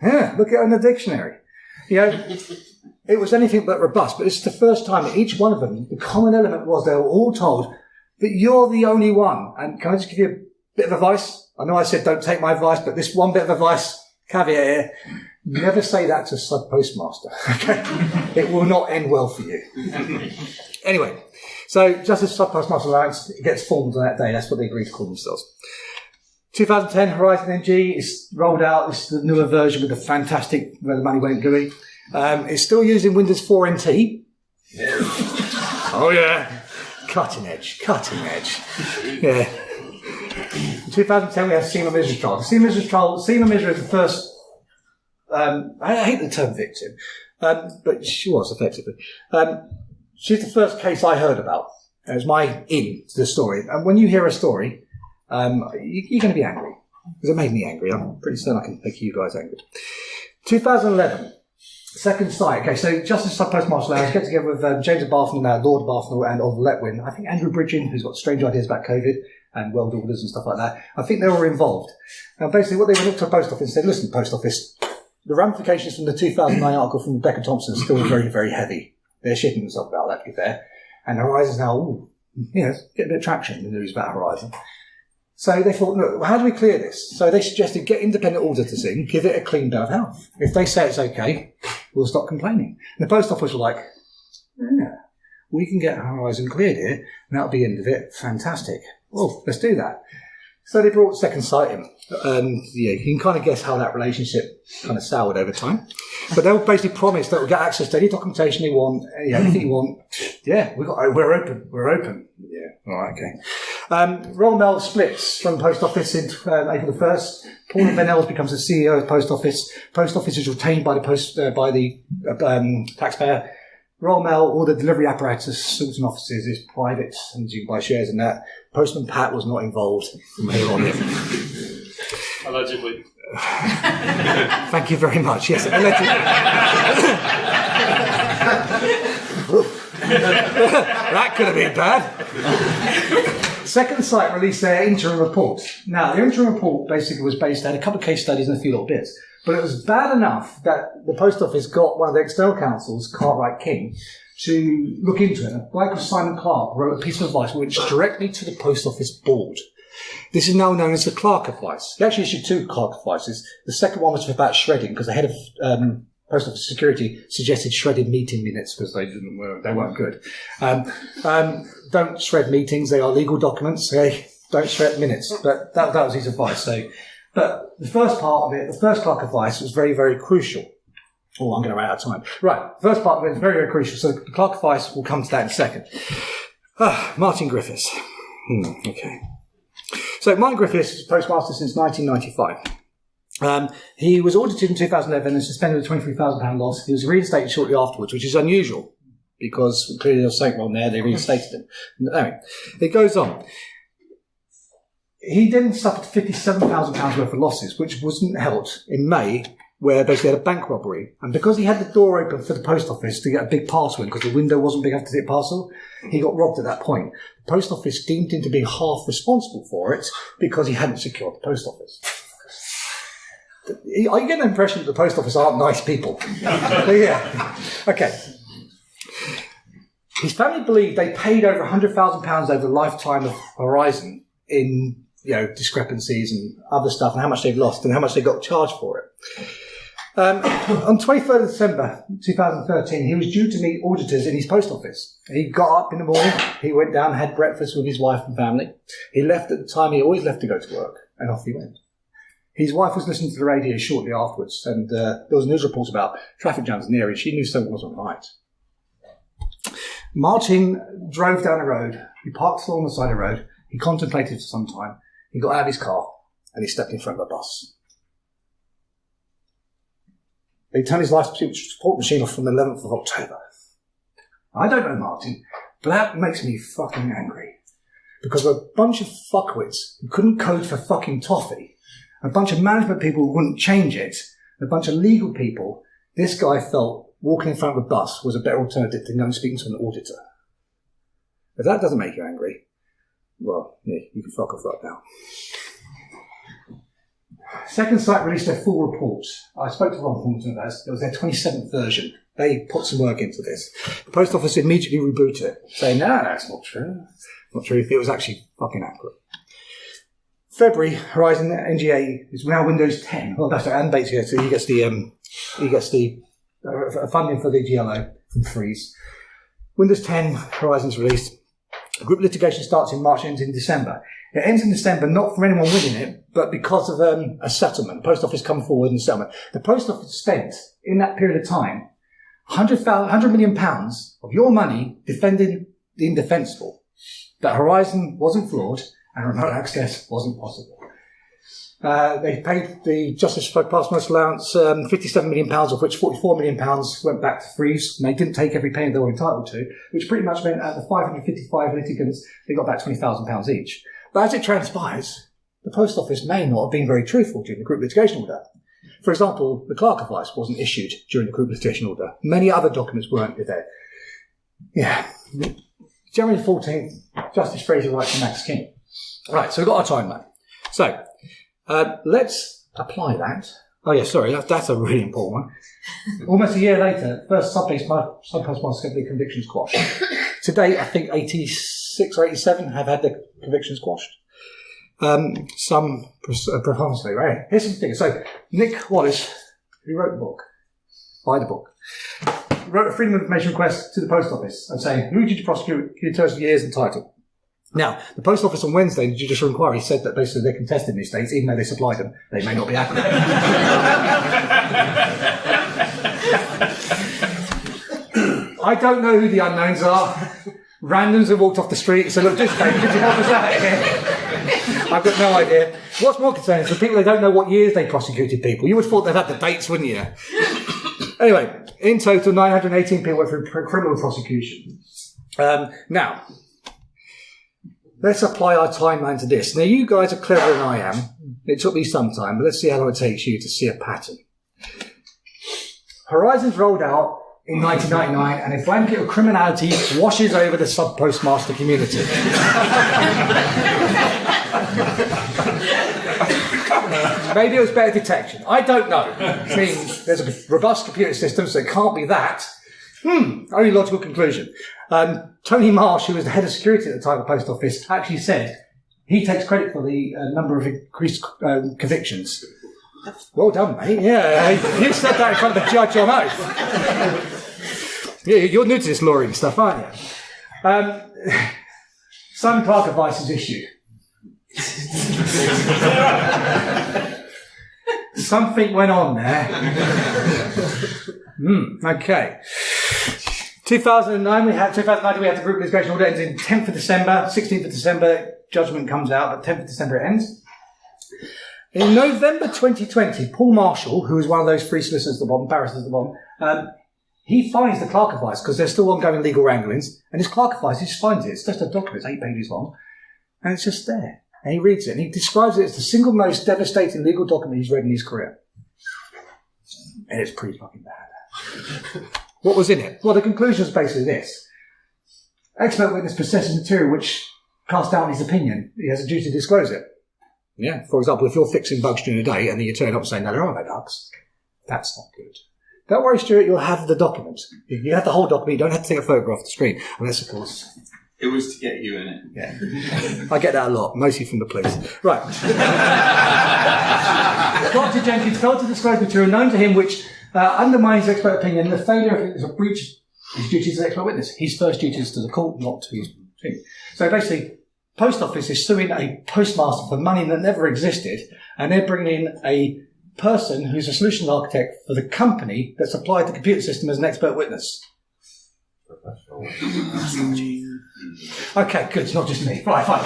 Yeah, look at it in the dictionary. It was anything but robust, but it's the first time that each one of them, the common element was they were all told that you're the only one. And can I just give you a bit of advice? I know I said don't take my advice, but this one bit of advice, caveat here, never say that to sub postmaster. Okay? It will not end well for you. Anyway, so Justice Sub Postmaster Alliance, it gets formed on that day. That's what they agreed to call themselves. 2010, Horizon NG is rolled out. This is the newer version with the fantastic where the money went gooey. It's still using Windows 4 NT. Yeah. Oh yeah, cutting edge. Yeah. In 2010, we have Seema Misra's trial. Seema Misra is the first. I hate the term victim, but she was effectively. She's the first case I heard about. It was my in to the story. And when you hear a story, you're going to be angry. Because it made me angry. I'm pretty certain I can make you guys angry. 2011, second site. Okay, so Justice Sub Postmaster Alliance get together with James of Barthnell, Lord of Barthnell, and of Letwin. I think Andrew Bridgen, who's got strange ideas about COVID and world orders and stuff like that. I think they were involved. And basically what they went up to a post office and said, listen, post office, the ramifications from the 2009 article from Rebecca Thompson are still very, very heavy. They're shitting themselves about that, to be fair. And Horizon's now, get a bit of traction in the news about Horizon. So they thought, look, how do we clear this? So they suggested get independent auditors in, give it a clean bill of health. If they say it's okay, we'll stop complaining. And the post office were like, yeah, we can get Horizon cleared here, and that'll be the end of it. Fantastic. Well, let's do that. So they brought Second Sight in. You can kind of guess how that relationship kind of soured over time. But they were basically promised that we'll get access to any documentation they want, anything you want. Yeah, we're open. Yeah, all right, okay. Royal Mail splits from Post Office in April the 1st. Paul Venells becomes the CEO of Post Office. Post Office is retained by the taxpayer. Royal Mail, all the delivery apparatus, suits and offices is private, and you can buy shares in that. Postman Pat was not involved from here on in. Allegedly. Thank you very much. Yes, allegedly. That could have been bad. second site released their interim report. Now, the interim report basically was based on a couple of case studies and a few little bits. But it was bad enough that the post office got one of the external counsels, Cartwright King, to look into it. A guy called Simon Clark wrote a piece of advice which directly to the post office board. This is now known as the Clark Advice. He actually issued 2 Clark Advices. The second one was about shredding, because the head of Post Office Security suggested shredded meeting minutes because they weren't good. Don't shred meetings; they are legal documents. Okay? Don't shred minutes. But that was his advice. But the first part of it, the first Clark Advice, was very, very crucial. Oh, I'm going to run out of time. Right, the first part of it is very, very crucial. So the Clark Advice, we'll come to that in a second. Martin Griffiths. Okay. So Martin Griffiths was postmaster since 1995. He was audited in 2011 and suspended with a £23,000 loss. He was reinstated shortly afterwards, which is unusual because clearly there was something wrong there. They reinstated him. Anyway, it goes on. He then suffered £57,000 worth of losses, which wasn't helped in May, where basically had a bank robbery. And because he had the door open for the post office to get a big parcel in, because the window wasn't big enough to get a parcel, he got robbed at that point. The post office deemed him to be half responsible for it because he hadn't secured the post office. I get the impression that the post office aren't nice people. Yeah. Okay. His family believed they paid over £100,000 over the lifetime of Horizon in discrepancies and other stuff, and how much they've lost and how much they got charged for it. On 23rd of December 2013, he was due to meet auditors in his post office. He got up in the morning, he went down, had breakfast with his wife and family. He left at the time he always left to go to work, and off he went. His wife was listening to the radio shortly afterwards, and there was news reports about traffic jams in the area. She knew something wasn't right. Martin drove down the road. He parked along the side of the road. He contemplated for some time. He got out of his car, and he stepped in front of a bus. They turned his life support machine off from the 11th of October. I don't know, Martin, but that makes me fucking angry. Because a bunch of fuckwits who couldn't code for fucking toffee, a bunch of management people who wouldn't change it, a bunch of legal people, this guy felt walking in front of a bus was a better alternative than going speaking to an auditor. If that doesn't make you angry, well, yeah, you can fuck off right now. Second site released their full report. I spoke to Ron Thornton about this. It was their 27th version. They put some work into this. The post office immediately rebooted it, saying, no, that's not true. Not true. It was actually fucking accurate. February, Horizon NGA is now Windows 10. Well, that's right. And basically, so he gets the funding for the GLO from Freeze. Windows 10, Horizon's released. Group litigation starts in March, ends in December. It ends in December, not from anyone winning it, but because of a settlement. The post office come forward in settlement. The post office spent, in that period of time, £100 million of your money defending the indefensible. That Horizon wasn't flawed and remote access wasn't possible. They paid the Justice for Passwords Allowance £57 million, of which £44 million went back to Freeze, and they didn't take every penny they were entitled to, which pretty much meant out of the 555 litigants, they got back £20,000 each. But as it transpires, the post office may not have been very truthful during the group litigation order. For example, the Clark Advice wasn't issued during the group litigation order. Many other documents weren't there. Yeah. January 14th, Justice Fraser writes to Max King. Right, so we've got our timeline. So, let's apply that. Oh yeah, sorry, that's a really important one. Almost a year later, first sub-postmaster convictions quashed. To date, I think 86 or 87 have had their convictions quashed. Some preposterously, right? Here's some figures. So, Nick Wallace, who wrote the book, wrote a freedom of information request to the post office and saying, who did you prosecute? Can you tell us the years and title? Now, the post office on Wednesday in the judicial inquiry said that basically they're contesting these states, even though they supplied them. They may not be accurate. I don't know who the unknowns are. Randoms have walked off the street and said, look, this day, could you help us out here? I've got no idea. What's more concerning is the people, they don't know what years they prosecuted people. You would have thought they'd had the dates, wouldn't you? Anyway, in total, 918 people went through criminal prosecution. Now, let's apply our timeline to this. Now, you guys are cleverer than I am. It took me some time, but let's see how long it takes you to see a pattern. Horizon's rolled out in 1999, and a blanket of criminality washes over the sub-postmaster community. Maybe it was better detection. I don't know. I mean, there's a robust computer system, so it can't be that. Only logical conclusion. Tony Marsh, who was the head of security at the time of the post office, actually said he takes credit for the number of increased convictions. Well done, mate. Yeah, you said that in front of the judge on oath. Yeah, you're new to this lawyering stuff, aren't you? Simon Clark advice is issued. Something went on there. Okay. 2009 we had the group litigation order ends in 10th of December, 16th of December, judgment comes out, but 10th of December it ends. In November 2020, Paul Marshall, who was one of those three solicitors at the bottom, barristers at the bottom, he finds the Clark advice because there's still ongoing legal wranglings, and his Clark advice, he just finds it. It's just a document, it's 8 pages long, and it's just there. And he reads it, and he describes it as the single most devastating legal document he's read in his career. And it's pretty fucking bad. What was in it? Well, the conclusion is basically this. Expert witness possesses material which casts doubt on his opinion. He has a duty to disclose it. Yeah. For example, if you're fixing bugs during the day and then you turn up and say, no, there are no bugs, that's not good. Don't worry, Stuart, you'll have the document. You have the whole document, you don't have to take a photograph of the screen. Unless, of course... It was to get you in it. Yeah. I get that a lot, mostly from the police. Right. Dr. Jenkins failed to disclose material known to him which undermines expert opinion. The failure of it is a breach of his duties as expert witness. His first duty is to the court, not to his thing. So basically, Post Office is suing a postmaster for money that never existed, and they're bringing in a person who's a solutions architect for the company that supplied the computer system as an expert witness. Okay, good. It's not just me. Right, fine.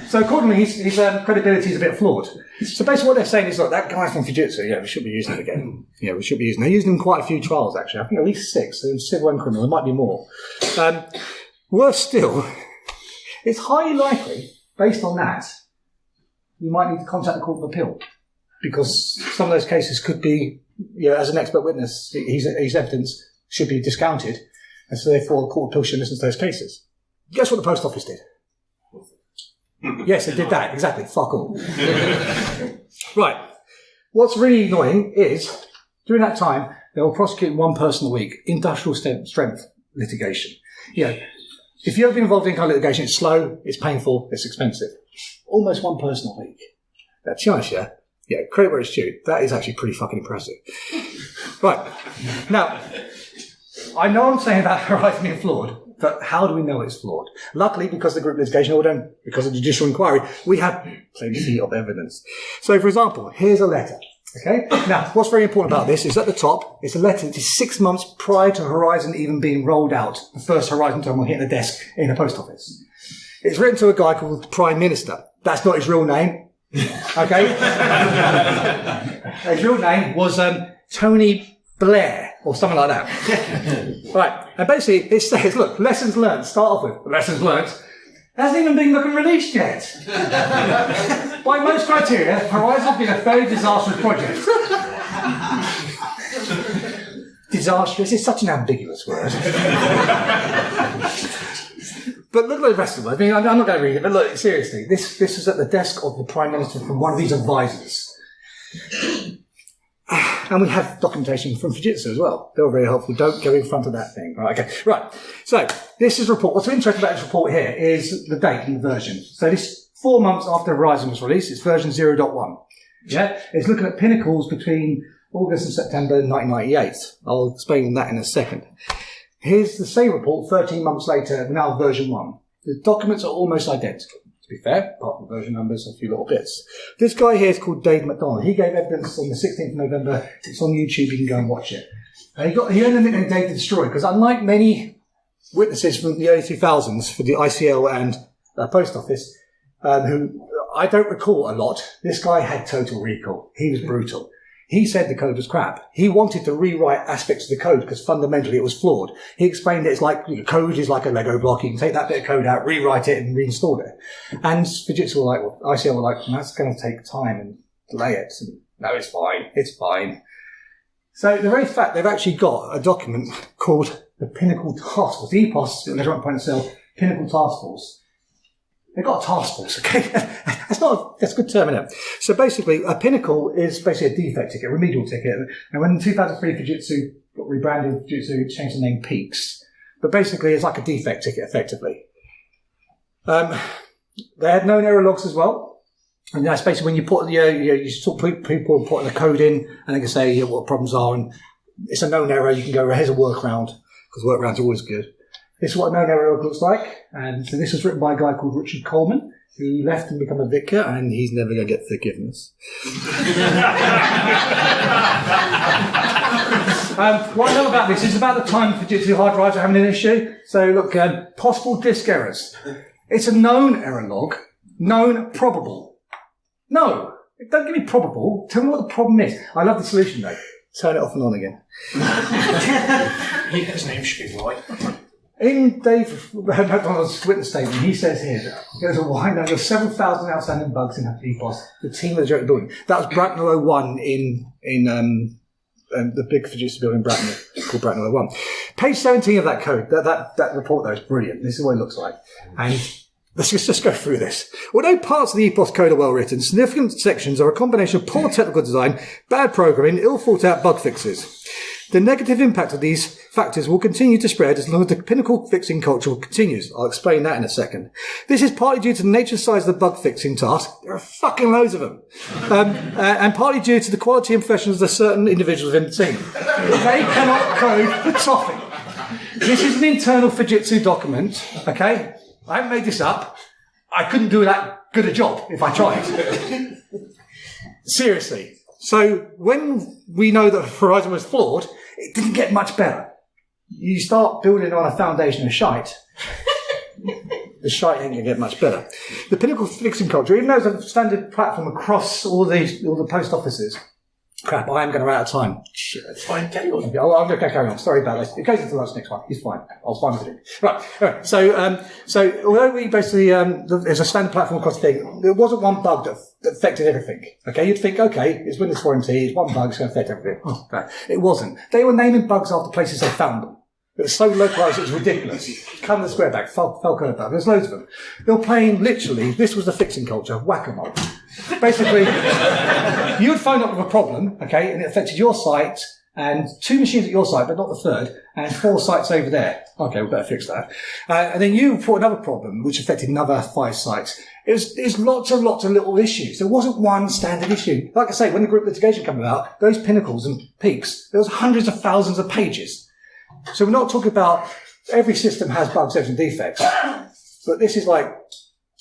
So accordingly, his credibility is a bit flawed. So basically what they're saying is, look, that guy from Fujitsu, yeah, we should be using it again. Yeah, we should be using it. They used him in quite a few trials, actually. I think at least 6, in civil and criminal. There might be more. Worse still, it's highly likely, based on that, you might need to contact the Court of Appeal. Because some of those cases could be, as an expert witness, his evidence should be discounted. And so therefore the Court of Appeal should listen to those cases. Guess what the Post Office did? Yes, they did that. Exactly. Fuck all. Right. What's really annoying is, during that time, they were prosecuting one person a week. Industrial strength litigation. If you've ever been involved in kind of litigation, it's slow, it's painful, it's expensive. Almost one person a week. To be honest, credit where it's due. That is actually pretty fucking impressive. Right. Now, I know I'm saying about Horizon being flawed, but how do we know it's flawed? Luckily, because of the group litigation order and because of the judicial inquiry, we have plenty of evidence. So, for example, here's a letter. Okay? Now, what's very important about this is at the top, it's a letter that is 6 months prior to Horizon even being rolled out, the first Horizon terminal hitting the desk in the post office. It's written to a guy called the Prime Minister. That's not his real name. Okay? His real name was Tony Blair, or something like that. Right. And basically, it says, look, lessons learned. Start off with lessons learned. Hasn't even been looking released yet. By most criteria, Horizon has been a very disastrous project. Disastrous is such an ambiguous word. But look at the rest of the word. I mean, I'm not going to read it, but look, seriously, this is at the desk of the Prime Minister from one of his advisors. And we have documentation from Fujitsu as well. They were very helpful. Don't go in front of that thing. Right, okay. Right. So, this is a report. What's interesting about this report here is the date and the version. So this 4 months after Horizon was released, it's version 0.1. Yeah? It's looking at pinnacles between August and September 1998. I'll explain that in a second. Here's the same report 13 months later, now version 1. The documents are almost identical. To be fair, apart from version numbers, a few little bits. This guy here is called Dave McDonald. He gave evidence on the 16th of November. It's on YouTube. You can go and watch it. He earned the nickname Dave the Destroyer because unlike many witnesses from the early 2000s for the ICL and Post Office, who I don't recall a lot, this guy had total recall. He was brutal. He said the code was crap. He wanted to rewrite aspects of the code because fundamentally it was flawed. He explained that it's like, code is like a Lego block. You can take that bit of code out, rewrite it and reinstall it. And Fujitsu were like, ICL were like, that's going to take time and delay it. And, no, it's fine. It's fine. So the very fact they've actually got a document called the Pinnacle Task Force, the EPOS, the Measurement Point of Sale Pinnacle Task Force. They've got a task force, okay? That's a good term, isn't it? So basically, a Pinnacle is basically a defect ticket, a remedial ticket. And when in 2003 Fujitsu got rebranded, Fujitsu changed the name Peaks. But basically, it's like a defect ticket, effectively. They had known error logs as well. And that's basically when you put you sort of people putting the code in, and they can say what problems are, and it's a known error. You can go, here's a workaround, because workarounds are always good. This is what a known error log looks like. And so this was written by a guy called Richard Coleman, who left and became a vicar, and he's never going to get forgiveness. What I know about this is about the time Fujitsu hard drives are having an issue. So look, possible disk errors. It's a known error log, known probable. No, don't give me probable. Tell me what the problem is. I love the solution though. Turn it off and on again. His name should be right. In Dave McDonald's witness statement, he says here, there's a wide number of several thousand outstanding bugs in EPOS. The team was directly building. That was Bracknell 01 in the big Fujitsu building in Bracknell, called Bracknell 01. Page 17 of that code, that report though is brilliant. This is what it looks like. And let's just go through this. Although parts of the EPOS code are well written, significant sections are a combination of poor technical design, bad programming, ill thought out bug fixes. The negative impact of these factors will continue to spread as long as the Pinnacle fixing culture continues. I'll explain that in a second. This is partly due to the nature and size of the bug fixing task. There are fucking loads of them. And partly due to the quality and professionalism of certain individuals within the team. They cannot code for toffee. This is an internal Fujitsu document, okay? I haven't made this up. I couldn't do that good a job if I tried. Seriously. So when we know that Horizon was flawed, it didn't get much better. You start building on a foundation of shite. The shite ain't going to get much better. The Pinnacle fixing culture, even though it's a standard platform across all the post offices. Crap, I am going to run out of time. Shit. It's fine, carry on. Okay, I'm going to carry on. Sorry about this. It goes into the next one. He's fine. I was fine with it. Right. So although we basically, there's a standard platform across the thing, there wasn't one bug that affected everything. Okay, you'd think, okay, it's Windows warranty, it's one bug, it's going to affect everything. Oh, okay. It wasn't. They were naming bugs after places they found them. It was so localized, it was ridiculous. Come to the square back, Falcon bug. There's loads of them. They were playing, literally, this was the fixing culture, whack-a-mole. Basically, you would phone up with a problem, okay, and it affected your site and 2 machines at your site, but not the third, and 4 sites over there. Okay, we better fix that. And then you report another problem, which affected another 5 sites. There's lots and lots of little issues. There wasn't one standard issue. Like I say, when the group litigation came about, those pinnacles and peaks, there was hundreds of thousands of pages. So we're not talking about every system has bugs, errors, and defects. But this is like,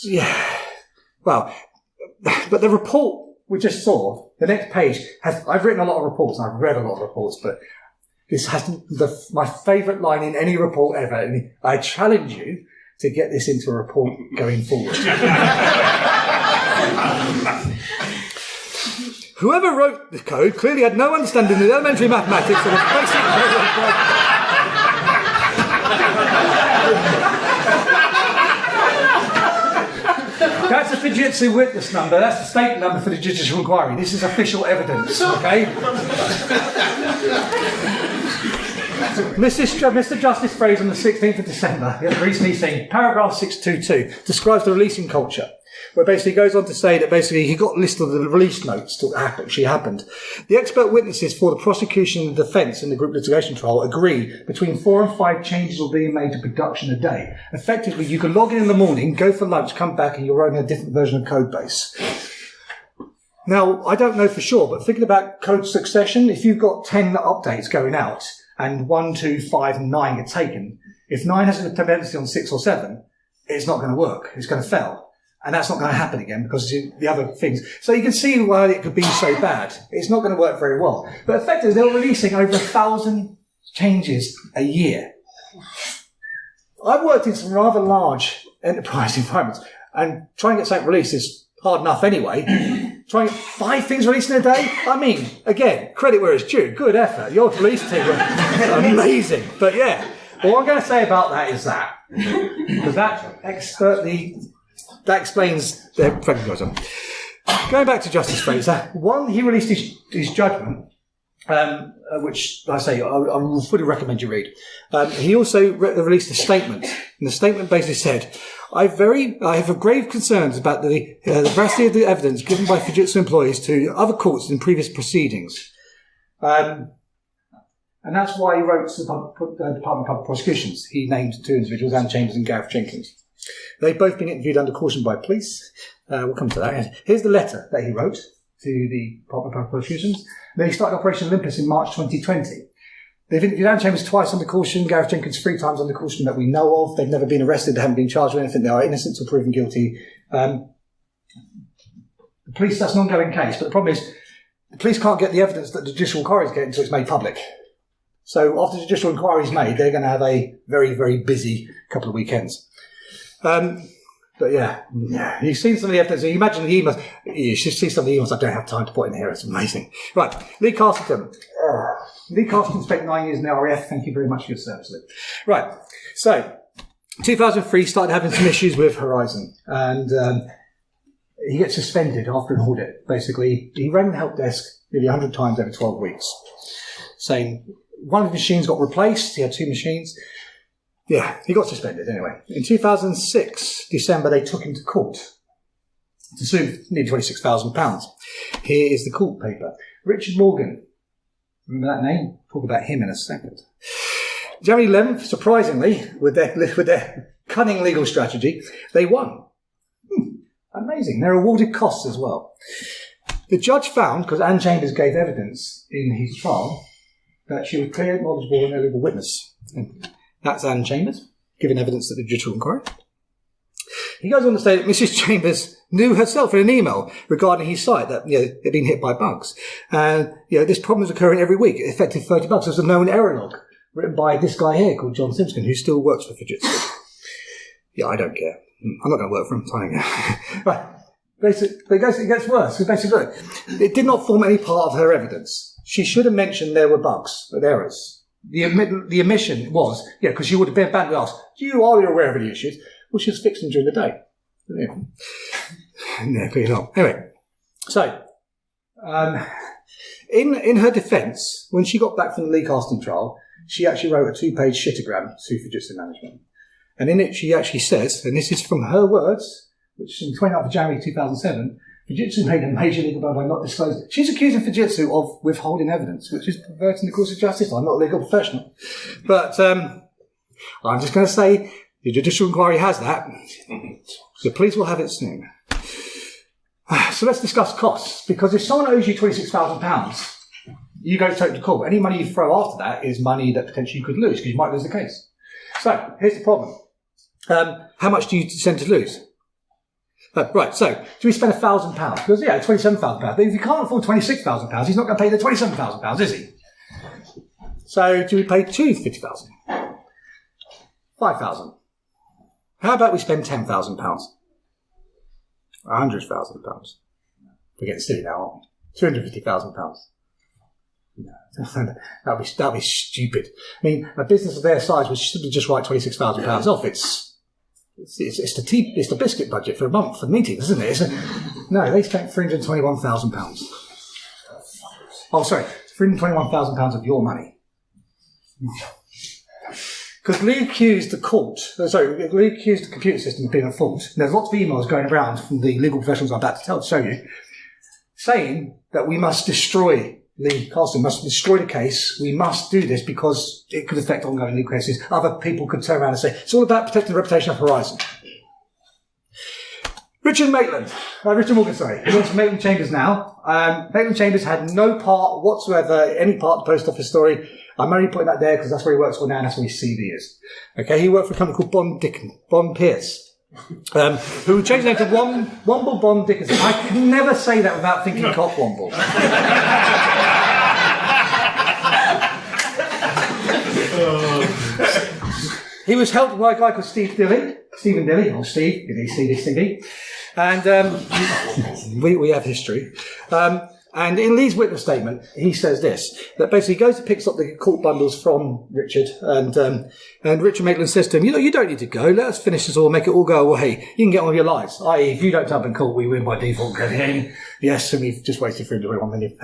yeah, well, but the report we just saw, the next page has, I've written a lot of reports and I've read a lot of reports, but this has my favourite line in any report ever. And I challenge you to get this into a report going forward. Whoever wrote the code clearly had no understanding of elementary mathematics or the basic That's the Fujitsu witness number. That's the state number for the judicial inquiry. This is official evidence, okay? Mr. Justice Fraser on the 16th of December, recently saying, paragraph 622 describes the releasing culture, where basically he goes on to say that basically he got a list of the release notes that actually happened. The expert witnesses for the prosecution and defence in the group litigation trial agree between 4 and 5 changes will be made to production a day. Effectively, you can log in the morning, go for lunch, come back, and you're running a different version of code base. Now, I don't know for sure, but thinking about code succession, if you've got 10 updates going out, and 1, 2, 5, and 9 get taken, if 9 has a dependency on 6 or 7, it's not going to work. It's going to fail. And that's not going to happen again because the other things. So you can see why it could be so bad. It's not going to work very well. But effectively, they're releasing over 1,000 changes a year. I've worked in some rather large enterprise environments, and trying to get something released is hard enough anyway. Trying 5 things released in a day? I mean, again, credit where it's due. Good effort. Your release team were amazing. But yeah, all I'm going to say about that is that. Because that explains their mechanism. Going back to Justice Fraser, one, he released his judgment which I say I would fully recommend you read. He also released a statement, and the statement basically said, I have grave concerns about the veracity of the evidence given by Fujitsu employees to other courts in previous proceedings. And that's why he wrote to the Department of Public Prosecutions. He named two individuals, Anne Chambers and Gareth Jenkins. They've both been interviewed under caution by police. We'll come to that. Here's the letter that he wrote to the Department of Public Prosecutions. Then he started Operation Olympus in March 2020. They've interviewed Anne Chambers twice under caution, Gareth Jenkins 3 times under caution that we know of. They've never been arrested, they haven't been charged with anything, they are innocent or proven guilty. The police, that's an ongoing case, but the problem is, the police can't get the evidence that the judicial inquiry is getting until it's made public. So after the judicial inquiry is made, they're going to have a very, very busy couple of weekends. But yeah, you've seen some of the evidence. You imagine the emails. You should see some of the emails I don't have time to put in here. It's amazing. Right, Lee Castleton. Lee Castleton spent 9 years in the RAF. Thank you very much for your service, Lee. Right, so 2003 started having some issues with Horizon, and he gets suspended after an audit. Basically, he rang the help desk nearly 100 times over 12 weeks, saying one of the machines got replaced. He had 2 machines. Yeah, he got suspended anyway. In 2006, December, they took him to court to sue nearly £26,000. Here is the court paper. Richard Morgan. Remember that name? Talk about him in a second. January 11th, surprisingly, with their cunning legal strategy, they won. Amazing. They're awarded costs as well. The judge found, because Anne Chambers gave evidence in his trial, that she was clear, knowledgeable, and a legal witness. That's Anne Chambers, giving evidence at the judicial inquiry. He goes on to say that Mrs. Chambers knew herself in an email regarding his site that they'd been hit by bugs. And this problem is occurring every week. It affected 30 bugs. There's a known error log written by this guy here called John Simpson, who still works for Fujitsu. Yeah, I don't care. I'm not going to work for him. Right. Basically, it gets worse. So basically, look, it did not form any part of her evidence. She should have mentioned there were bugs and errors. The omission was, because she would have been badly asked, are you aware of any issues? Well, she was fixing during the day. No, clearly not. Anyway, so, in her defence, when she got back from the Lee Caston trial, she actually wrote a 2-page shitogram to Fujitsu management. And in it, she actually says, and this is from her words, which is in 29th of January 2007, Fujitsu made a major legal error by not disclosing. She's accusing Fujitsu of withholding evidence, which is perverting the course of justice. I'm not a legal professional. But I'm just going to say the judicial inquiry has that. The police will have it soon. So let's discuss costs, because if someone owes you £26,000, you go to court. Any money you throw after that is money that potentially you could lose, because you might lose the case. So here's the problem. How much do you tend to lose? Right, so do we spend £1,000? Because, £27,000. But if you can't afford £26,000, he's not going to pay the £27,000, is he? So do we pay £250,000? £5,000? How about we spend £10,000? £100,000? We're getting silly now, aren't we? £250,000. No, that'd be stupid. I mean, a business of their size would simply just write £26,000 off. It's the biscuit budget for a month for meetings, isn't it? No, they spent £321,000. Oh, sorry, £321,000 of your money. Because Lee accused the computer system of being at fault. There's lots of emails going around from the legal professionals I'm about to show you, saying that we must destroy Lee Caston, must destroy the case. We must do this because it could affect ongoing legal cases. Other people could turn around and say, it's all about protecting the reputation of Horizon. Richard Morgan, He went to Maitland Chambers now. Maitland Chambers had no part whatsoever, any part of the post office story. I'm only putting that there because that's where he works for now and that's where his CV is. Okay, he worked for a company called Bond Pierce. Who changed their name to Womble Bond Dickinson. I can never say that without thinking Cock Womble. He was helped by a guy called Stephen Dilly, or Steve, Stevie. And we have history. And in Lee's witness statement, he says this, that basically he goes and picks up the court bundles from Richard, and Richard Maitland says to him, you don't need to go, let us finish this all, make it all go away. You can get on with your lives. I.e., if you don't turn up in court, we win by default. Yes, and we've just wasted £321 million.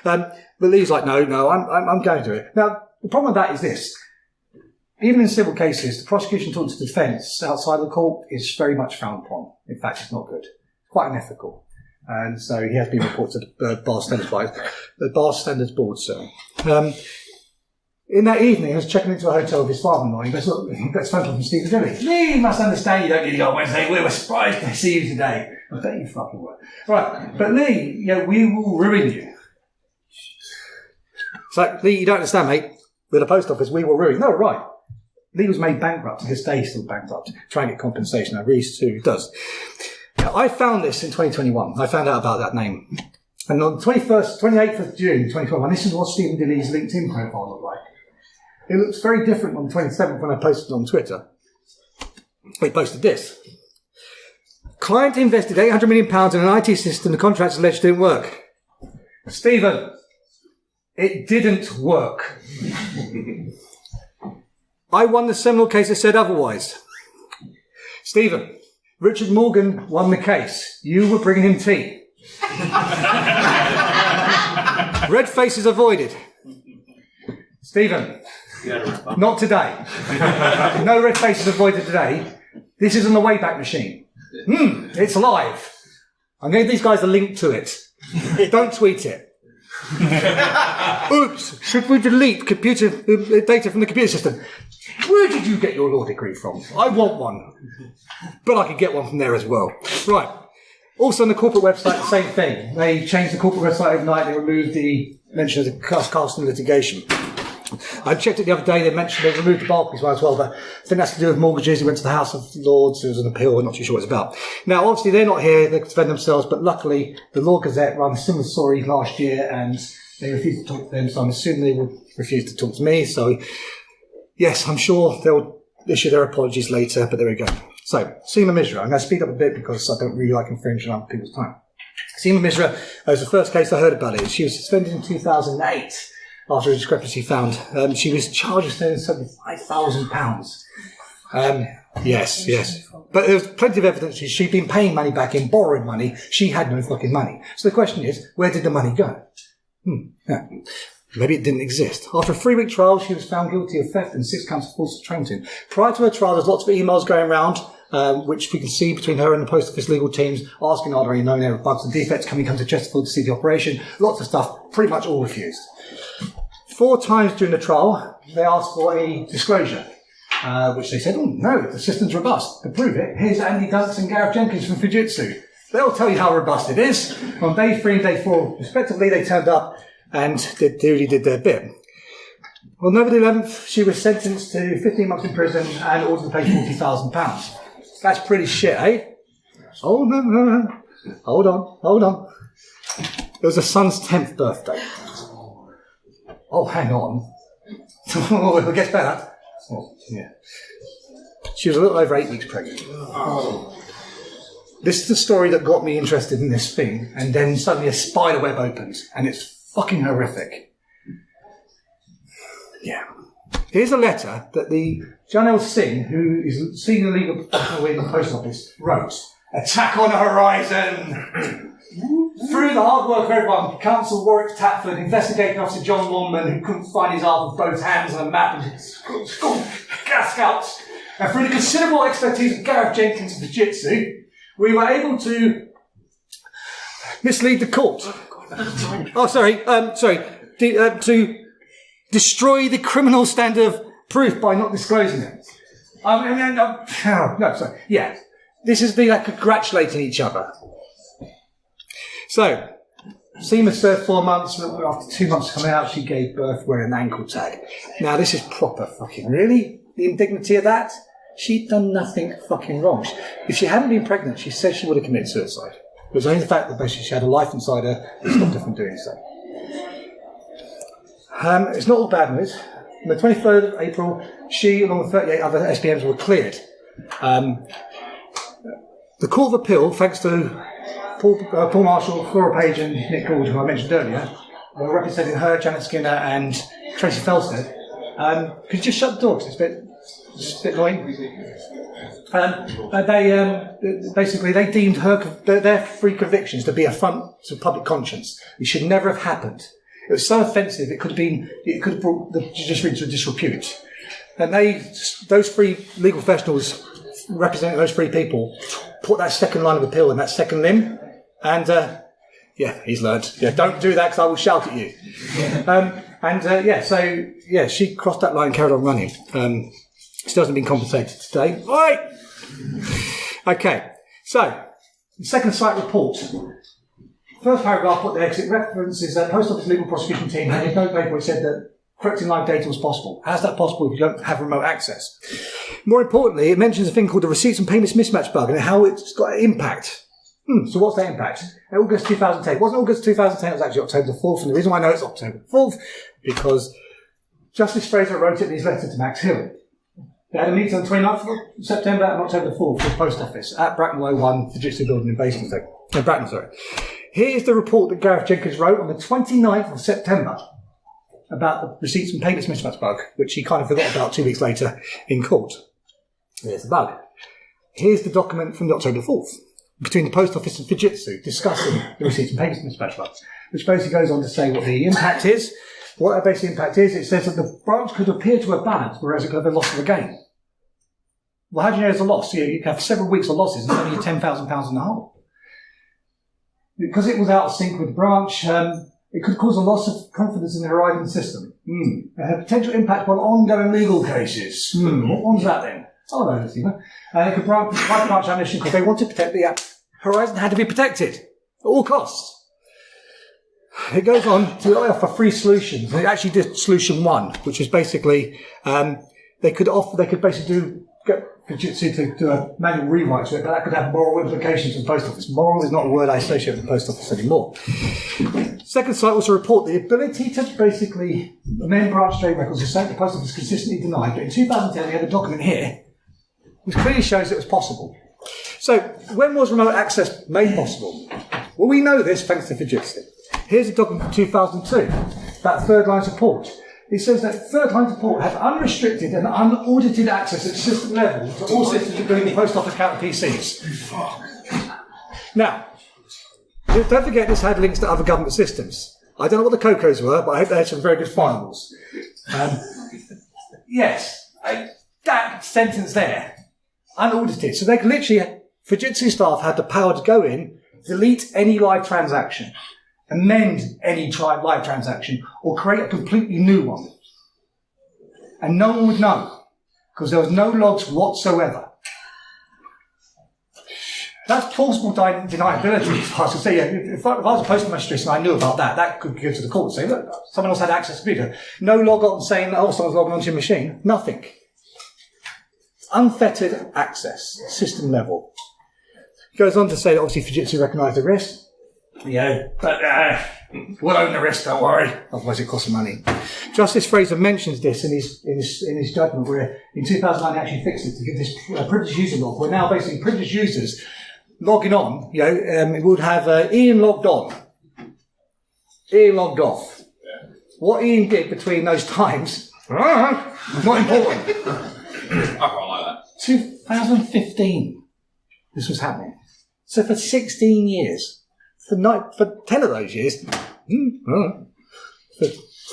But Lee's like, no, I'm going to it. Now, the problem with that is this. Even in civil cases, the prosecution talking to the defence outside the court is very much frowned upon. In fact, it's not good. It's quite unethical. And so he has been reported to the Bar Standards Board, sir. In that evening, he was checking into a hotel with his father-in-law. He goes, look, he gets a phone call from Stephen Dilly. Lee, you must understand you don't get to go on Wednesday. We were surprised to see you today. I bet you fucking were. Right, but Lee, we will ruin you. It's like, Lee, you don't understand, mate. With the post office, we will ruin you. No, right. Lee was made bankrupt. To this day, he's still bankrupt. Trying to get compensation. Now, Reese too does. I found this in 2021. I found out about that name. And on the 28th of June 2021, this is what Stephen Dilly's LinkedIn profile looked like. It looks very different on the 27th when I posted it on Twitter. He posted this. Client invested £800 million in an IT system the contracts alleged didn't work. Stephen, it didn't work. I won the seminal case that said otherwise. Stephen, Richard Morgan won the case. You were bringing him tea. Red faces avoided. Stephen, not today. No red faces avoided today. This isn't the Wayback Machine. It's live. I'm going to give these guys a link to it. Don't tweet it. Oops, should we delete computer data from the computer system? Where did you get your law degree from? I want one. But I could get one from there as well. Right. Also on the corporate website, the same thing. They changed the corporate website overnight. They removed the mention of the Carlson litigation. I checked it the other day. They mentioned they removed the Barclays one as well, but I think that's to do with mortgages. He went to the House of Lords. There was an appeal. I'm not too sure what it's about. Now, obviously, they're not here. They defend themselves, but luckily, the Law Gazette ran a similar story last year, and they refused to talk to them, so I'm assuming they will refuse to talk to me. So, yes, I'm sure they'll issue their apologies later, but there we go. So, Seema Misra. I'm going to speed up a bit because I don't really like infringing on people's time. Seema Misra was the first case I heard about it. She was suspended in 2008 after a discrepancy found. She was charged with £75,000. Yes. But there was plenty of evidence she'd been paying money back in, borrowing money. She had no fucking money. So the question is, where did the money go? Yeah. Maybe it didn't exist. After a 3-week trial, she was found guilty of theft and 6 counts of false accounting. Prior to her trial, there's lots of emails going around, which we can see between her and the Post Office legal teams, asking are there any known error bugs and defects, can we come to Chesterfield to see the operation? Lots of stuff, pretty much all refused. 4 times during the trial, they asked for a disclosure, which they said, no, the system's robust. To prove it, here's Andy Dunks and Gareth Jenkins from Fujitsu. They'll tell you how robust it is. On day 3 and day 4, respectively, they turned up and really did their bit. On November the 11th, she was sentenced to 15 months in prison and ordered to pay £40,000. That's pretty shit, eh? Oh, no. Hold on. It was her son's 10th birthday. Oh, hang on. It gets better. Oh, yeah. She was a little over 8 weeks pregnant. Oh. This is the story that got me interested in this thing, and then suddenly a spider web opens, and it's fucking horrific. Yeah. Here's a letter that the Janelle Singh, who is senior legal professional in the Post Office, wrote. Attack on the horizon! Through the hard work of everyone, Counsel Warwick Tatford, Investigating Officer John Longman, who couldn't find his arm with both hands on a map, and gas scouts, and through the considerable expertise of Gareth Jenkins of Fujitsu, we were able to mislead the court. To destroy the criminal standard of proof by not disclosing it. Yeah. This is the congratulating each other. So, Seema served 4 months. After 2 months coming out, she gave birth wearing an ankle tag. Now, this is proper fucking, really? The indignity of that? She'd done nothing fucking wrong. If she hadn't been pregnant, she said she would have committed suicide. It was only the fact that basically she had a life inside her that stopped her from doing so. It's not all bad news. On the 23rd of April, she, along with 38 other SPMs, were cleared. The Court of Appeal, thanks to Paul Marshall, Flora Page and Nick Gould, who I mentioned earlier, were representing her, Janet Skinner and Tracy Felstead. Could you just shut the door, because it's a bit annoying. They deemed their three convictions to be affront to public conscience. It should never have happened. It was so offensive, it could have brought the judiciary to disrepute. And those three legal professionals representing those three people put that second line of appeal in that second limb. And, he's learned. Yeah, don't do that because I will shout at you. She crossed that line and carried on running. Still hasn't been compensated today. Right! Okay, so, the second site report. First paragraph put there because it references that Post Office legal prosecution team had a note paper which said that correcting live data was possible. How's that possible if you don't have remote access? More importantly, it mentions a thing called the receipts and payments mismatch bug and how it's got an impact. So what's that impact? In August 2010. It wasn't August 2010, it was actually October the 4th. And the reason why I know it's October the 4th, because Justice Fraser wrote it in his letter to Max Hill. They had a meeting on the 29th of September and October the 4th with the Post Office at Bracknell 01, the Jiu-Jitsu building in Basingstoke. Bracknell, sorry. Here's the report that Gareth Jenkins wrote on the 29th of September about the receipts and payments mismatch bug, which he kind of forgot about 2 weeks later in court. There's the bug. Here's the document from the October 4th between the Post Office and Fujitsu discussing the receipts and payments mismatch bug, which basically goes on to say what the impact is. What that basic impact is, it says that the branch could appear to have balanced, whereas it could have a loss or a gain. Well, how do you know there's a loss? You have several weeks of losses and only £10,000 in the hole. Because it was out of sync with the branch, it could cause a loss of confidence in the Horizon system. It had potential impact on ongoing legal cases. What one's that then? Oh, no, it's even. And it could provide branch ammunition because they want to protect the Horizon had to be protected at all costs. It goes on to offer free solutions. They actually did solution one, which is basically they could basically get Fujitsu to do a manual rewrite to it, but that could have moral implications for the Post Office. Moral is not a word I associate with the Post Office anymore. Second site was to report the ability to basically amend branch trade records is something the Post Office consistently denied, but in 2010 we had a document here which clearly shows it was possible. So, when was remote access made possible? Well, we know this thanks to Fujitsu. Here's a document from 2002, that third line support. It says that third line support has unrestricted and unaudited access at system level to all systems including the Post Office counter PCs. Now, don't forget this had links to other government systems. I don't know what the COCOs were, but I hope they had some very good firewalls. That sentence there, unaudited. So they could literally, Fujitsu staff had the power to go in, delete any live transaction, amend any live transaction, or create a completely new one. And no one would know, because there was no logs whatsoever. That's plausible deniability, if I was to say. If I was a postmistress and I knew about that, that could go to the court and say, look, someone else had access to the computer. No log on saying, oh, someone's logging onto your machine. Nothing. Unfettered access, system level. It goes on to say that obviously Fujitsu recognised the risk. Yeah, but we'll own the risk, don't worry. Otherwise it costs money. Justice Fraser mentions this in his judgment, where in 2009 he actually fixed it to give this privileged user log, where now basically privileged users logging on, it would have Ian logged on, Ian logged off. Yeah. What Ian did between those times, not important. I quite like that. 2015, this was happening. So for 16 years, for 10 of those years,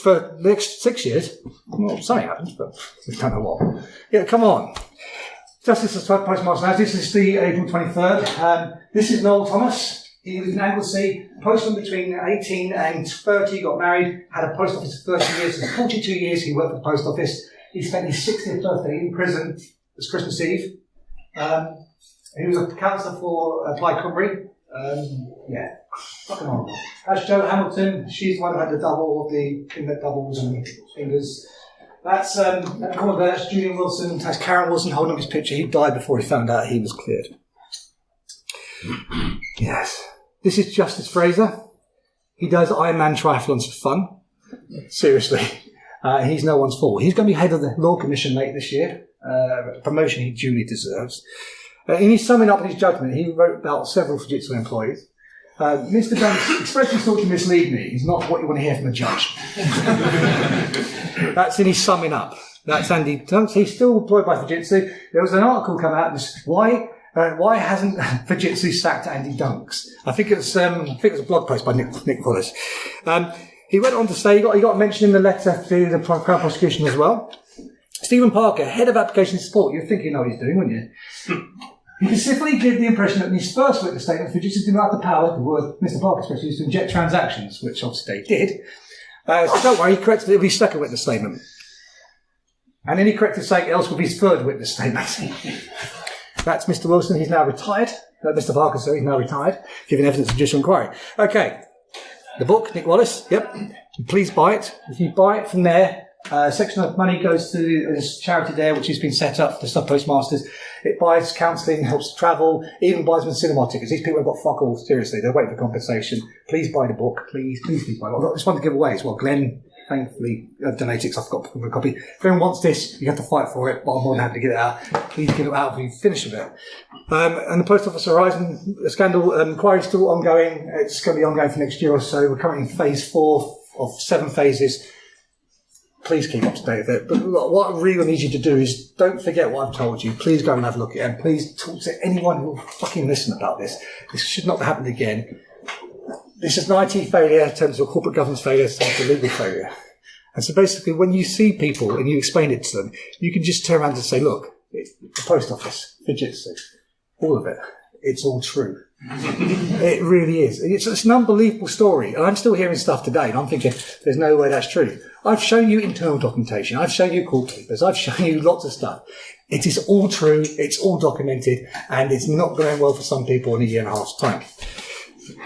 for the next 6 years, well, something happens, but we don't know what. Yeah, come on. Justice Postmaster, now this is the April 23rd. This is Noel Thomas. He was in Anglesey, postman between 18 and 30, got married, had a post office for 30 years, and 42 years he worked for the post office. He spent his 60th birthday in prison. It was Christmas Eve. He was a counsellor for Plaid Cymru. Fucking horrible. That's Jo Hamilton. She's the one who had the double of the inlet doubles and fingers. That's that's Julian Wilson. That's Karen Wilson holding up his picture. He died before he found out he was cleared. Yes. This is Justice Fraser. He does Ironman triathlons for fun. Seriously. He's no one's fault. He's going to be head of the Law Commission late this year. A promotion he duly deserves. In his summing up in his judgment, he wrote about several Fujitsu employees. Mr. Dunk's expressly sought to mislead me is not what you want to hear from a judge. That's in his summing up. That's Andy Dunks. He's still employed by Fujitsu. There was an article come out. Why hasn't Fujitsu sacked Andy Dunks? I think it was a blog post by Nick Wallace. He went on to say he got mentioned in the letter to the Crown Prosecution as well. Stephen Parker, head of application support. You'd think you know what he's doing, wouldn't you? He specifically gave the impression that in his first witness statement, Fujitsu didn't have the power, the word Mr. Parker especially, used to inject transactions, which obviously they did. So don't worry, he corrected it with his second witness statement. And then he corrected something else with his third witness statement. That's Mr. Wilson, he's now retired. Mr. Parker, sorry, he's now retired, giving evidence of judicial inquiry. Okay, the book, Nick Wallace, yep. Please buy it. If you buy it from there, a section of money goes to a charity there, which has been set up for sub postmasters. It buys counselling, helps travel, even buys them cinema tickets. These people have got fuck all, seriously. They're waiting for compensation. Please buy the book. Please buy it. I've got this one to give away as well. Glenn, thankfully, donated because I've got a copy. If anyone wants this, you have to fight for it, but I'm more than happy to get it out. Please get it out if you finish with it. And the Post Office Horizon scandal inquiry is still ongoing. It's going to be ongoing for next year or so. We're currently in phase 4 of 7 phases. Please keep up to date with it. But what I really need you to do is don't forget what I've told you. Please go and have a look at it. And please talk to anyone who will fucking listen about this. This should not happen again. This is an IT failure in terms of a corporate governance failure, in terms of legal failure. And so basically, when you see people and you explain it to them, you can just turn around and say, look, it's the Post Office, Fujitsu, all of it. It's all true. It really is. It's an unbelievable story. And I'm still hearing stuff today, and I'm thinking, there's no way that's true. I've shown you internal documentation. I've shown you court papers. I've shown you lots of stuff. It is all true. It's all documented, and it's not going well for some people in a year and a half's time.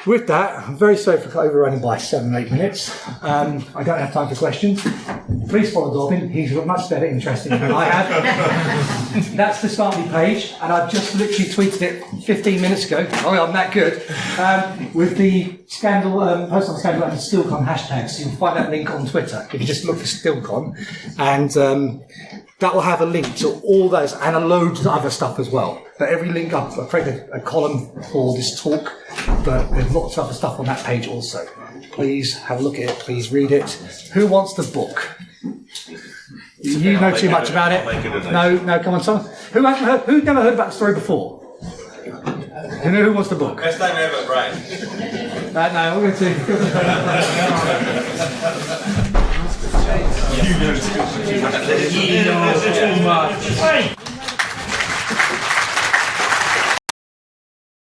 With that, I'm very sorry for overrunning by 7 or 8 minutes. I don't have time for questions. Please follow Dobbin. He's got much better interesting than I have. That's the starting page, and I've just literally tweeted it 15 minutes ago. Oh, I'm that good. With the scandal, Post Office scandal and the Stilcon hashtags. So you'll find that link on Twitter if you just look for Stilcon. And that will have a link to all those and a load of other stuff as well. But every link up, I've created a column for this talk, but there's lots of other stuff on that page also. Please have a look at it, please read it. Who wants the book? You know too much about it. No, come on, someone. Who never heard about the story before? Who wants the book? Best time ever, Brian. No, we're going to. You know too much.